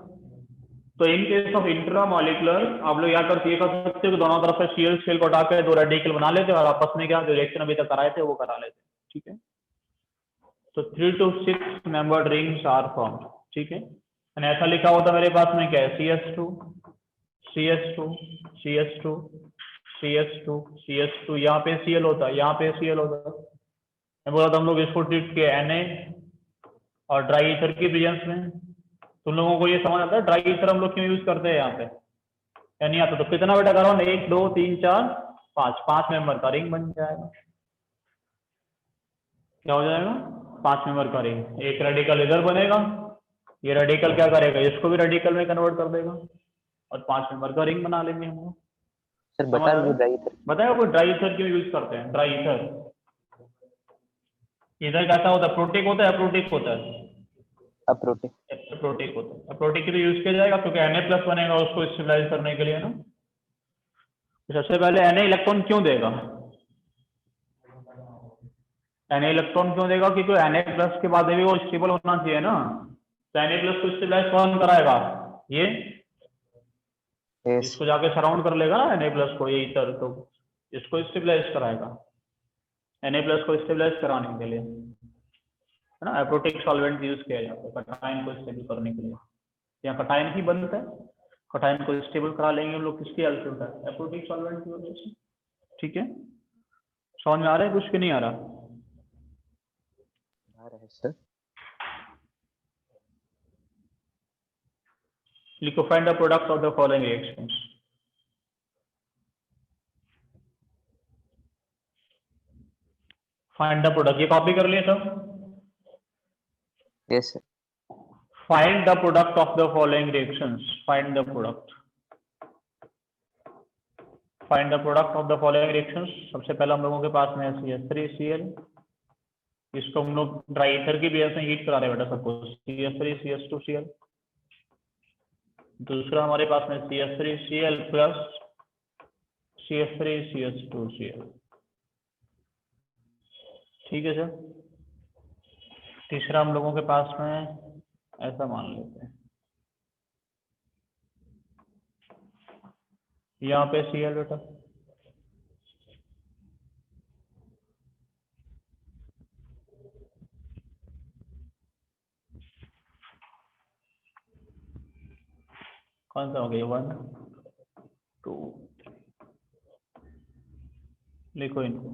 तो इन केस ऑफ इंट्रा मॉलिकुलर आप लोग यहाँ कर ये कर सकते हो कि दोनों तरफ से Cl को हटा के 2 रेडिकल बना लेते और आपस में क्या जो रिएक्शन अभी तक कराए थे वो करा लेते, ठीक है? तो 3 to 6 membered rings are formed, ठीक है? मैंने ऐसा लिखा होता मेरे पास में क्या है, CH2 CH2 CH2 CH2 CH2, यहाँ पे Cl होता है, यहाँ पे Cl होता है। मैं बोला था हम लोग इसको ट्रीट किया Na और ड्राई ईथर की प्रेजेंस में। तुम लोगों को ये समझ आता है ड्राई ईथर हम लोग क्यों यूज करते हैं यहाँ पे, या नहीं आता? तो कितना बेटा करो, 1 2 3 4 5 मेंबर का रिंग बन जाएगा। क्या हो जाएगा, 5 मेंबर का रिंग। एक रेडिकल इधर बनेगा, ये रेडिकल क्या करेगा, इसको भी रेडिकल में कन्वर्ट कर देगा और 5 मेंबर का रिंग बना लेंगे हम लोग। सर बता दीजिए ड्राई ईथर। बताएगा कोई ड्राई ईथर क्यों यूज करते हैं? ड्राई ईथर इधर कैसा होता है, प्रोटिक होता है, अप्रोटिक होता है? अप्रोटिक। अप्रोटिक होता है। अप्रोटिक के लिए यूज किया जाएगा क्योंकि Na प्लस बनेगा उसको स्टेबलाइज करने के लिए ना। तो सबसे पहले Na इलेक्ट्रॉन क्यों देगा, Na इलेक्ट्रॉन क्यों देगा, क्योंकि Na प्लस के बाद भी वो स्टेबल होना चाहिए ना। तो Na प्लस को स्टेबलाइज कौन कराएगा, ये यस। इसको जाके सराउंड कर लेगा ना Na प्लस को, ये ईथर, तो इसको स्टेबलाइज कराएगा, Na प्लस को स्टेबलाइज कराने के लिए, है ना। एप्रोटिक सॉल्वेंट यूज किया जाता है कटायन को स्टेबल करने के लिए। यहाँ कटायन ही बनता है, कटायन को स्टेबल करा लेंगे हम लोग किसकी हेल्प से, एप्रोटिक सॉल्वेंट की वजह से, ठीक है? समझ में आ रहा है कुछ कि नहीं आ रहा? आ रहा है सर। लिखो, find the product of the following reactions. Find the product, ये कॉपी कर लिए सब? Yes sir. Find the product of the following reactions. Find the product, find the product of the following reactions. सबसे पहले हम लोगों के पास में CH3Cl, इसको हम लोग ड्राई ईथर की बेस में हीट करा रहे हैं बेटा सबको, CH3CH2Cl। दूसरा हमारे पास में CH3Cl प्लस CH3CH2Cl, ठीक है सर। तीसरा हम लोगों के पास में ऐसा मान लेते हैं, यहाँ पे Cl बेटा, कौन सा हो गया, 1 2, लिखो इनको,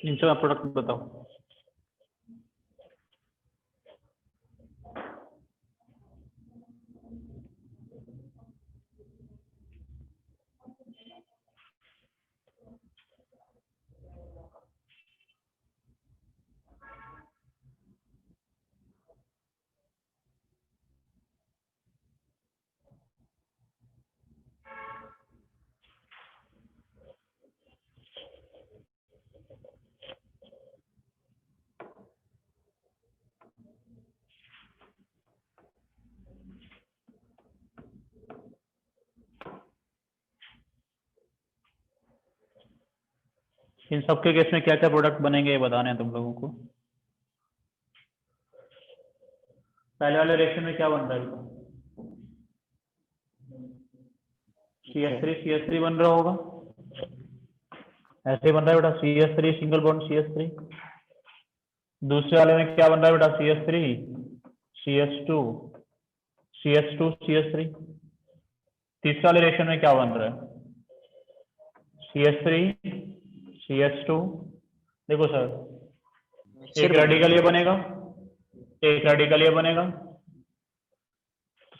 इनसे प्रोडक्ट बताओ। इन सबके केस में क्या क्या प्रोडक्ट बनेंगे ये बताने हैं तुम लोगों को। पहले वाले रिएक्शन में क्या बन रहा है? CH3 बन रहा होगा, ऐसे ही बन रहा है बेटा, CH3 सिंगल बॉन्ड CH3। दूसरे वाले में क्या बन रहा है बेटा? CH3 CH2 CH2 CH3। तीसरे वाले रिएक्शन में क्या बन रहा है? CH3 CH2। देखो सर, एक रेडिकल ये बनेगा, एक रेडिकल ये बनेगा।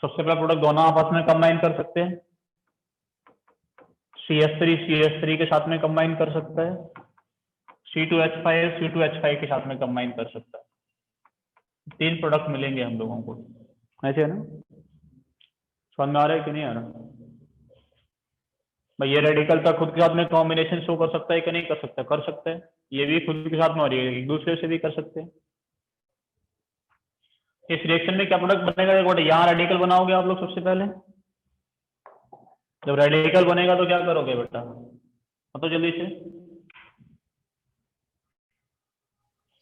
सबसे पहला प्रोडक्ट दोनों आपस में कंबाइन कर सकते हैं, CH3 CH3 के साथ में कंबाइन कर सकता है, C2H5 C2H5 के साथ में कंबाइन कर सकता है। 3 प्रोडक्ट मिलेंगे हम लोगों को, ऐसे है ना? समझ में आ रहा है कि नहीं आ रहा? भाई ये रेडिकल का खुद के साथ में कॉम्बिनेशन शो कर सकता है कि नहीं कर सकता? कर सकता है। ये भी खुद के साथ में और ये एक दूसरे से भी कर सकते हैं। इस रिएक्शन में क्या प्रोडक्ट बनेगा? देखो यहाँ रेडिकल बनाओगे आप लोग सबसे पहले। जब रेडिकल बनेगा तो क्या करोगे बेटा? तो जल्दी से।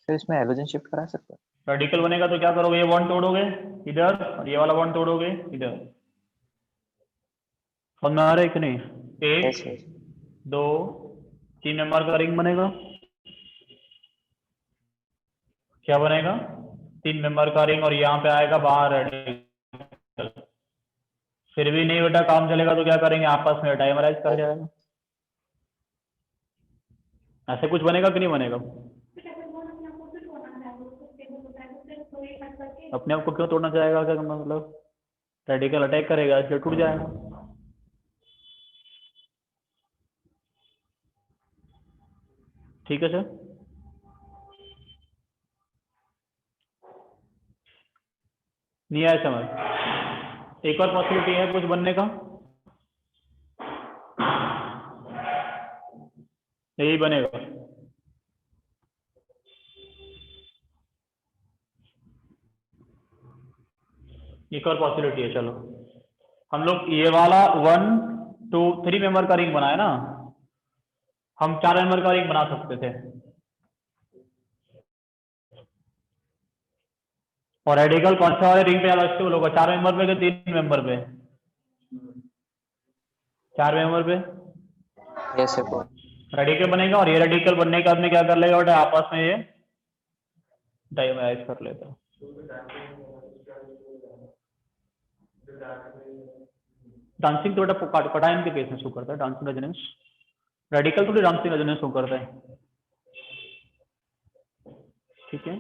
सर इसमें हैलोजन शिफ्ट करा सकते हैं। रेडिकल बनेगा तो क्या करोगे? ये बॉन्ड तोड़ोगे इधर और ये वाला बॉन्ड तोड़ोगे इधर। समझ में आ रहा है कि नहीं? Yes, एक yes. 2 3 मेंबर का रिंग बनेगा। क्या बनेगा? 3 मेंबर का रिंग, और यहाँ पे आएगा बाहर रेडिकल। फिर भी नहीं बेटा काम चलेगा तो क्या करेंगे? आपस में डाइमराइज कर जाएगा। ऐसे कुछ बनेगा कि नहीं बनेगा? अपने आप को क्यों तोड़ना चाहेगा? क्या मतलब? रेडिकल अटैक करेगा इसलिए टूट जाएगा। ठीक है सर। नहीं आया समझ? एक और पॉसिबिलिटी है कुछ बनने का, यही बनेगा। एक और पॉसिबिलिटी है, चलो हम लोग ये वाला 1 2 3 मेंबर का रिंग बनाए ना, हम 4 मेंबर का रिंग बना सकते थे। और रेडिकल कौन सा वाले रिंग पे अलग से बोलोगे? 4 मेंबर पे कि 3 मेंबर पे? 4 मेंबर पे Yes, sir. रेडिकल बनेगा, और ये रेडिकल बनने के बाद में क्या कर लेगा बेटा? आपस में ये डाइमराइज कर लेता है। डांसिंग तो बेटा कटायन के केस में शो करता है, डांसिंग रेजोनेंस। रेडिकल थोड़ी डांसिंग रेजोनेंस शो करता है। ठीक है,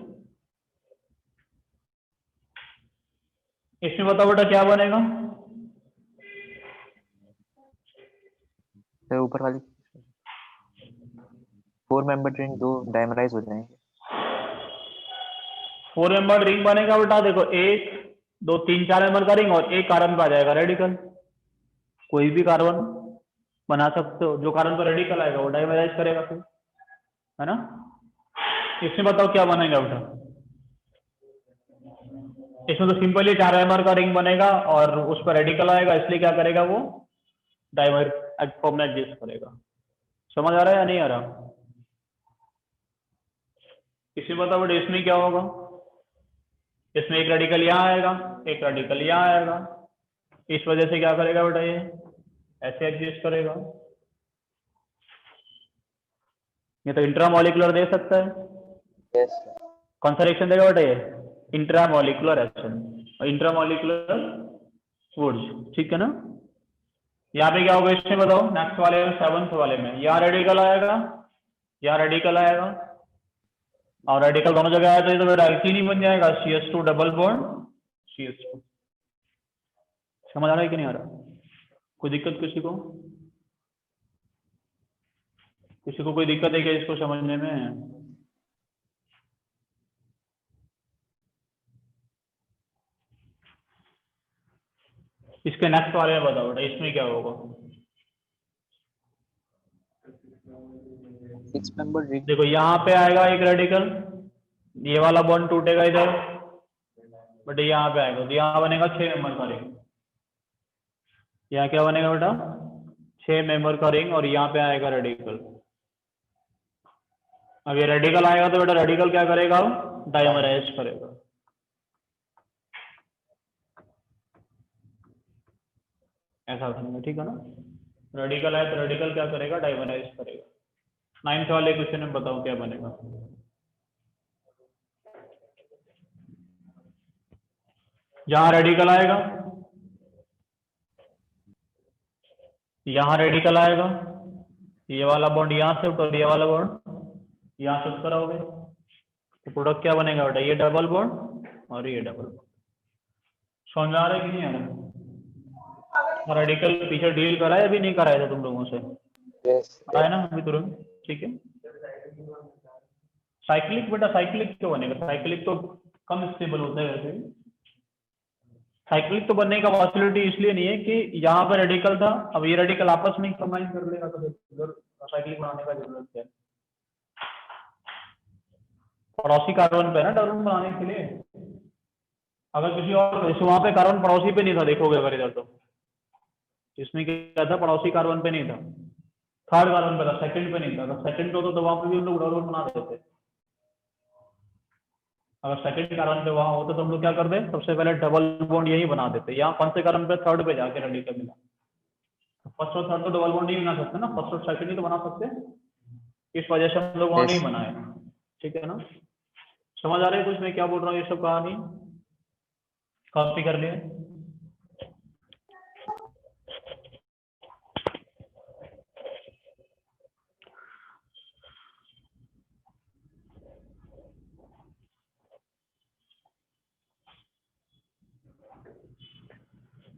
इसमें बताओ बेटा क्या बनेगा? सर ऊपर वाली 4 मेंबर रिंग 2 डाइमराइज हो जाएंगे। 4 मेंबर रिंग बनेगा बेटा। देखो 1 2 3 4 मेंबर का रिंग, और एक कार्बन पे आ जाएगा रेडिकल। कोई भी कार्बन बना सकते हो, जो कार्बन पर रेडिकल आएगा वो डाइमराइज करेगा फिर, है ना? इसमें बताओ क्या बनेगा बेटा? इसमें तो सिंपली 4 मेंबर का रिंग बनेगा और उस पर रेडिकल आएगा, इसलिए क्या करेगा वो? डाइमर फॉर्म में एडजस्ट करेगा। समझ आ रहा है या नहीं आ रहा? इसमें बताओ बेटा इसमें क्या होगा? इसमें एक रेडिकल यहाँ आएगा, एक रेडिकल यहाँ आएगा, इस वजह से क्या करेगा बेटा? ये ऐसे एडजस्ट करेगा। ये तो इंट्रामोलिकुलर दे सकता है। Yes, sir. कौन सा रिएक्शन देगा बेटा? ये इंट्रामोलिकुलर एक्शन, इंट्रामोलिकुलर वुड्स। ठीक है ना? यहाँ पे क्या होगा इसमें बताओ? नेक्स्ट वाले में 7th वाले में यहाँ रेडिकल आएगा, यहाँ रेडिकल आएगा और रेडिकल दोनों जगह आया तो ये तो बेटा एल्कीन ही बन जाएगा, CH2 डबल बॉन्ड CH2। समझ आ रहा है कि नहीं आ रहा? कोई दिक्कत किसी को? किसी को कोई दिक्कत है क्या इसको समझने में? इसके नेक्स्ट वाले में बताओ बेटा, इसमें क्या होगा? 6 मेंबर रिंग। देखो यहाँ पे आएगा एक रेडिकल, ये वाला बॉन्ड टूटेगा इधर, बट यहाँ पे आएगा तो यहाँ बनेगा 6 मेंबर का रिंग। यहाँ क्या बनेगा बेटा? 6 मेंबर का रिंग और यहाँ पे आएगा रेडिकल। अब ये रेडिकल आएगा तो बेटा रेडिकल क्या करेगा? डाइमराइज करेगा। ऐसा बनेगा, ठीक है ना? रेडिकल है तो रेडिकल क्या करेगा? डाइमराइज करेगा। 9th वाले क्वेश्चन में बताओ क्या बनेगा? जहां रेडिकल आएगा, यहां रेडिकल आएगा, ये वाला बॉन्ड यहां शिफ्ट और ये वाला बॉन्ड यहां शिफ्ट कराओगे तो प्रोडक्ट क्या बनेगा बेटा? ये डबल बॉन्ड और ये डबल बॉन्ड। समझ में आ रहा है कि नहीं आ रहा? रेडिकल पीछे डील कराया अभी नहीं कराया था तुम लोगों से? आया ना अभी तुरंत? ठीक है। साइक्लिक बेटा, साइक्लिक क्यों बनेगा? साइक्लिक तो कम स्टेबल होता है वैसे। साइक्लिक तो बनने का पॉसिबिलिटी इसलिए नहीं है कि यहाँ पर रेडिकल था, अब ये रेडिकल आपस में कंबाइन कर लेगा तो साइक्लिक बनाने का जरूरत है। पड़ोसी कार्बन पे ना टर्बन बनाने के लिए, अगर किसी और वहां पे कार्बन पड़ोसी पे नहीं था, देखोगे अगर इधर तो इसमें क्या था? पड़ोसी कार्बन पे नहीं था, थर्ड कार्बन पे था, सेकंड पे नहीं था। अगर सेकंड पे तो वहां पे भी हम लोग डबल बना देते। अगर सेकंड कार्बन पे वहां होता तो हम लोग क्या करते? सबसे पहले डबल बॉन्ड यही बना देते। यहाँ कौन से कार्बन पे? थर्ड पे जाके रेडिकल मिला। फर्स्ट और थर्ड तो डबल बॉन्ड नहीं बना सकते ना, फर्स्ट और सेकंड ही तो बना सकते। इस वजह से हम लोग वहां नहीं बनाए। ठीक है ना? समझ आ रही है कुछ मैं क्या बोल रहा हूँ? ये सब कहानी कॉपी कर लिए।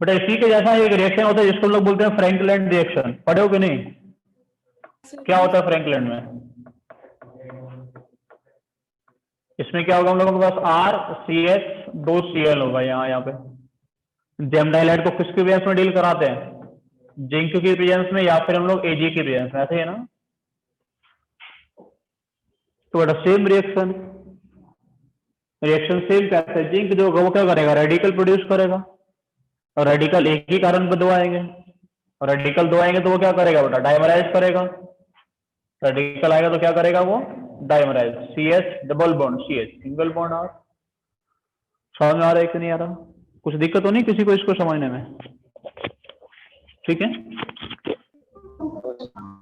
बेटा इसी के जैसा एक रिएक्शन होता है जिसको हम लोग बोलते हैं फ्रैंकलैंड रिएक्शन। पढ़े हो कि नहीं? क्या होता है फ्रैंकलैंड में? इसमें क्या होगा? हम लोगों के पास RCH 2 Cl होगा यहाँ पे। जेम डाइलाइट को किसके प्रेजेंस में डील कराते हैं? जिंक की प्रेजेंस में या फिर हम लोग Ag की प्रेजेंस में, ऐसे है ना? तो बेटा सेम रिएक्शन सेम कैसे? जिंक जो वो क्या करेगा? रेडिकल प्रोड्यूस करेगा और रेडिकल एक ही कार्बन पे 2 आएंगे और रेडिकल 2 आएंगे तो वो क्या करेगा बेटा? डाइमराइज करेगा। रेडिकल आएगा तो क्या करेगा वो? Dimerise. CH double bond CH single bond R। समझ में आ रहा है कि नहीं आ रहा? कुछ दिक्कत तो नहीं किसी को इसको समझने में? ठीक है,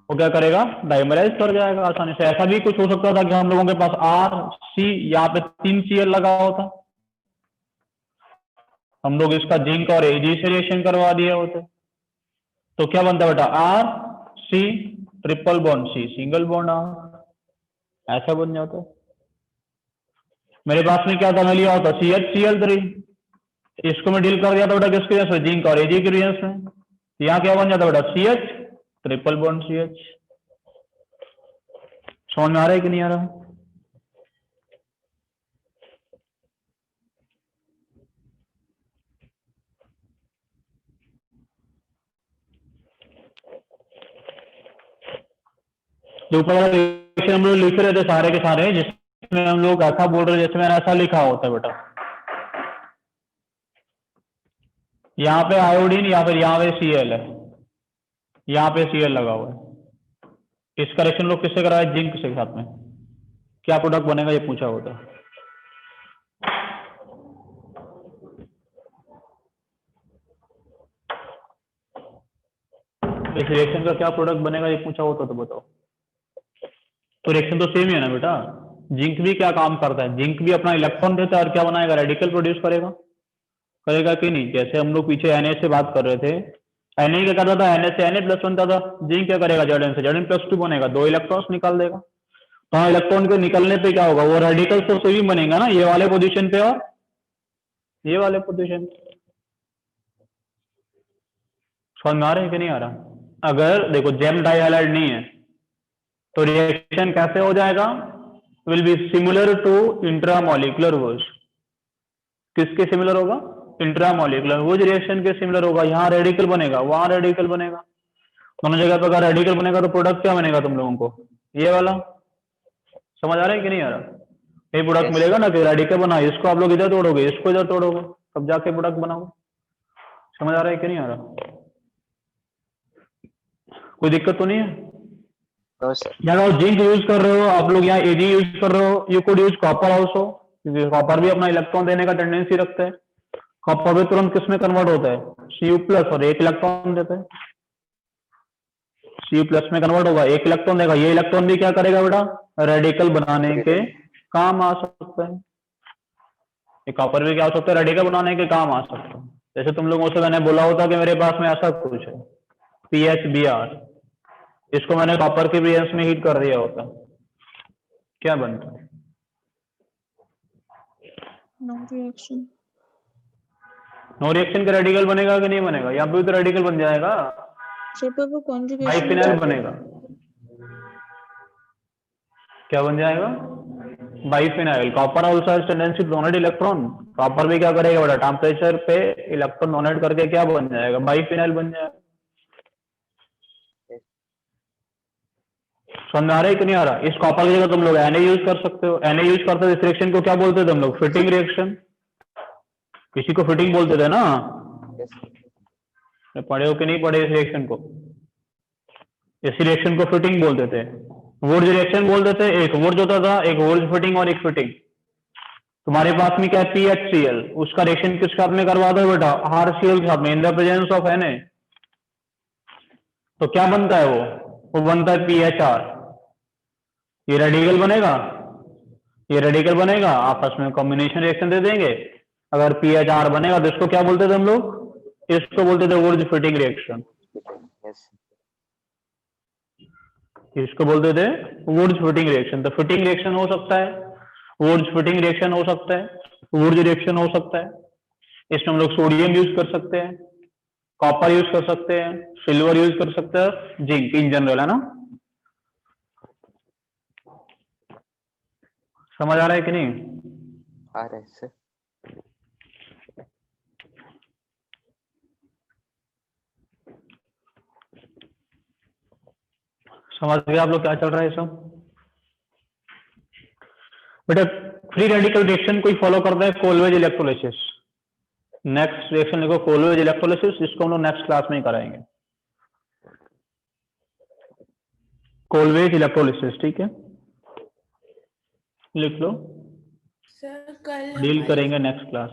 वो क्या करेगा? डाइमराइज कर जाएगा आसानी से। ऐसा भी कुछ हो सकता था कि हम लोगों के पास RC यहाँ पे 3 Cl लगा होता, हम लोग इसका जिंक और Ag से रिएक्शन करवा दिए होते तो क्या बनता बेटा? RC triple bond C single bond R, ऐसा बन जाता। मेरे पास में क्या था? मैं लिया होता CH Cl3, इसको मैं डील कर दिया था बेटा किसके रिएक्शन में? जिंक और Ag के रिएक्शन में। यहाँ क्या बन जाता बेटा? CH triple bond CH। समझ में आ रहा है कि नहीं आ रहा? जो ऊपर वाला रिएक्शन हम लोग लिख रहे थे सारे के सारे, जिसमें हम लोग ऐसा बोल रहे जैसे मैंने ऐसा लिखा होता है बेटा, यहाँ पे आयोडीन या फिर यहाँ पे Cl है, यहाँ पे Cl लगा हुआ है। इस करेक्शन लोग किससे कराया? जिंक से साथ में। क्या प्रोडक्ट बनेगा ये पूछा होता। इस रिएक्शन का क्या प्रोडक्ट बनेगा ये पूछा होता तो बताओ। तो रिएक्शन तो सेम ही है ना बेटा। जिंक भी क्या काम करता है? जिंक भी अपना इलेक्ट्रॉन देता है और क्या बनाएगा? रेडिकल प्रोड्यूस करेगा। करेगा कि नहीं? जैसे हम लोग पीछे Na से बात कर रहे थे, Na क्या करता था? Na से Na प्लस बनता था। जिंक क्या करेगा? Zn से Zn+2 बनेगा, 2 इलेक्ट्रॉन्स निकाल देगा। तो हाँ, इलेक्ट्रॉन के निकलने पे क्या होगा, वो रेडिकल तो सेम बनेगा ना, ये वाले पोजीशन पे और ये वाले पोजीशन। समझ में आ रहा है कि नहीं आ रहा? अगर देखो जेम डाइहाइलाइड नहीं है तो रिएक्शन कैसे हो जाएगा, will be similar to intramolecular वोज। किसके सिमिलर होगा, इंट्रामोलिकुलर वोज रिएक्शन के सिमिलर होगा। यहाँ रेडिकल बनेगा, वहां रेडिकल बनेगा, दोनों जगह पर अगर रेडिकल बनेगा तो प्रोडक्ट क्या बनेगा तुम लोगों को, ये वाला। समझ आ रहा है कि नहीं आ रहा? ये प्रोडक्ट Yes. मिलेगा ना कि रेडिकल बना, इसको आप लोग इधर तोड़ोगे, इसको इधर तोड़ोगे, तब जाके प्रोडक्ट बनाओगे। समझ आ रहा है कि नहीं आ रहा? कोई दिक्कत तो नहीं है? No, sir. यहाँ जिंक यूज कर रहे हो आप लोग, यहाँ एजी यूज कर रहे हो, you could use copper also, क्योंकि कॉपर भी अपना इलेक्ट्रॉन देने का टेंडेंसी रखता है। कॉपर भी तुरंत किस में कन्वर्ट होता है, Cu प्लस, और एक इलेक्ट्रॉन देता है, Cu प्लस में कन्वर्ट होगा, एक इलेक्ट्रॉन देगा। ये इलेक्ट्रॉन भी क्या करेगा बेटा, रेडिकल बनाने के काम आ सकता है। ये कॉपर भी क्या हो सकता है, रेडिकल बनाने के काम आ सकता है। जैसे तुम लोगों से मैंने बोला होता कि मेरे पास में ऐसा कुछ है PHBr, इसको मैंने कॉपर के प्रेजेंस में हीट कर दिया होता, क्या बनता है? No reaction. नो रिएक्शन का रेडिकल बनेगा कि नहीं बनेगा, यहाँ पे भी तो रेडिकल बन जाएगा, सर पर वो कॉन्जुगेशन बाइफिनाइल बनेगा। क्या बन जाएगा, biphenyl. Copper also has tendency to donate electron, copper भी क्या करेगा बेटा, टेम्परेचर पे इलेक्ट्रॉन डोनेट करके क्या बन जाएगा, बाइफिनाइल बन जाएगा। समझ में आ रहा है कि नहीं आ रहा? इस कॉपर की जगह तुम लोग Na यूज कर सकते हो, Na यूज करते हो, इस रिएक्शन को क्या बोलते थे हम लोग, फिटिंग रिएक्शन। किसी को फिटिंग बोलते थे ना, Yes. पढ़े हो कि नहीं पढ़े इस रिएक्शन को, इस रिएक्शन को फिटिंग बोलते थे, वुड्स रिएक्शन बोलते थे। एक वुड्स होता था, एक वुड्स फिटिंग और एक फिटिंग। तुम्हारे पास में क्या है PHCl, उसका रिएक्शन किस साथ में करवा दो बेटा, RCl के साथ में, in the presence of Na। तो क्या बनता है वो बनता है PHR। ये रेडिकल बनेगा, ये रेडिकल बनेगा, आपस में कॉम्बिनेशन रिएक्शन दे देंगे। अगर PHR बनेगा तो इसको क्या बोलते थे हम लोग, इसको बोलते थे वुड्स फिटिंग रिएक्शन। Yes. इसको बोलते थे वुड्स फिटिंग रिएक्शन। तो फिटिंग रिएक्शन हो सकता है, वुड्स फिटिंग रिएक्शन हो सकता है, वुड्स रिएक्शन हो सकता है। इसमें हम लोग सोडियम यूज कर सकते हैं, कॉपर यूज कर सकते हैं, सिल्वर यूज कर सकते हैं, जिंक इन जनरल, है ना? समझ आ रहा है कि नहीं? आ रहा है सर। समझ गए आप लोग क्या चल रहा है सब? बेटा फ्री रेडिकल रिएक्शन कोई फॉलो करता है, कोलवेज इलेक्ट्रोलिसिस। नेक्स्ट रिएक्शन लिखो कोलवेज इलेक्ट्रोलिसिस, इसको हम लोग नेक्स्ट क्लास में ही कराएंगे। कोलवेज इलेक्ट्रोलिसिस, ठीक है, लिख लो, सर कल डील हमारी करेंगे नेक्स्ट क्लास।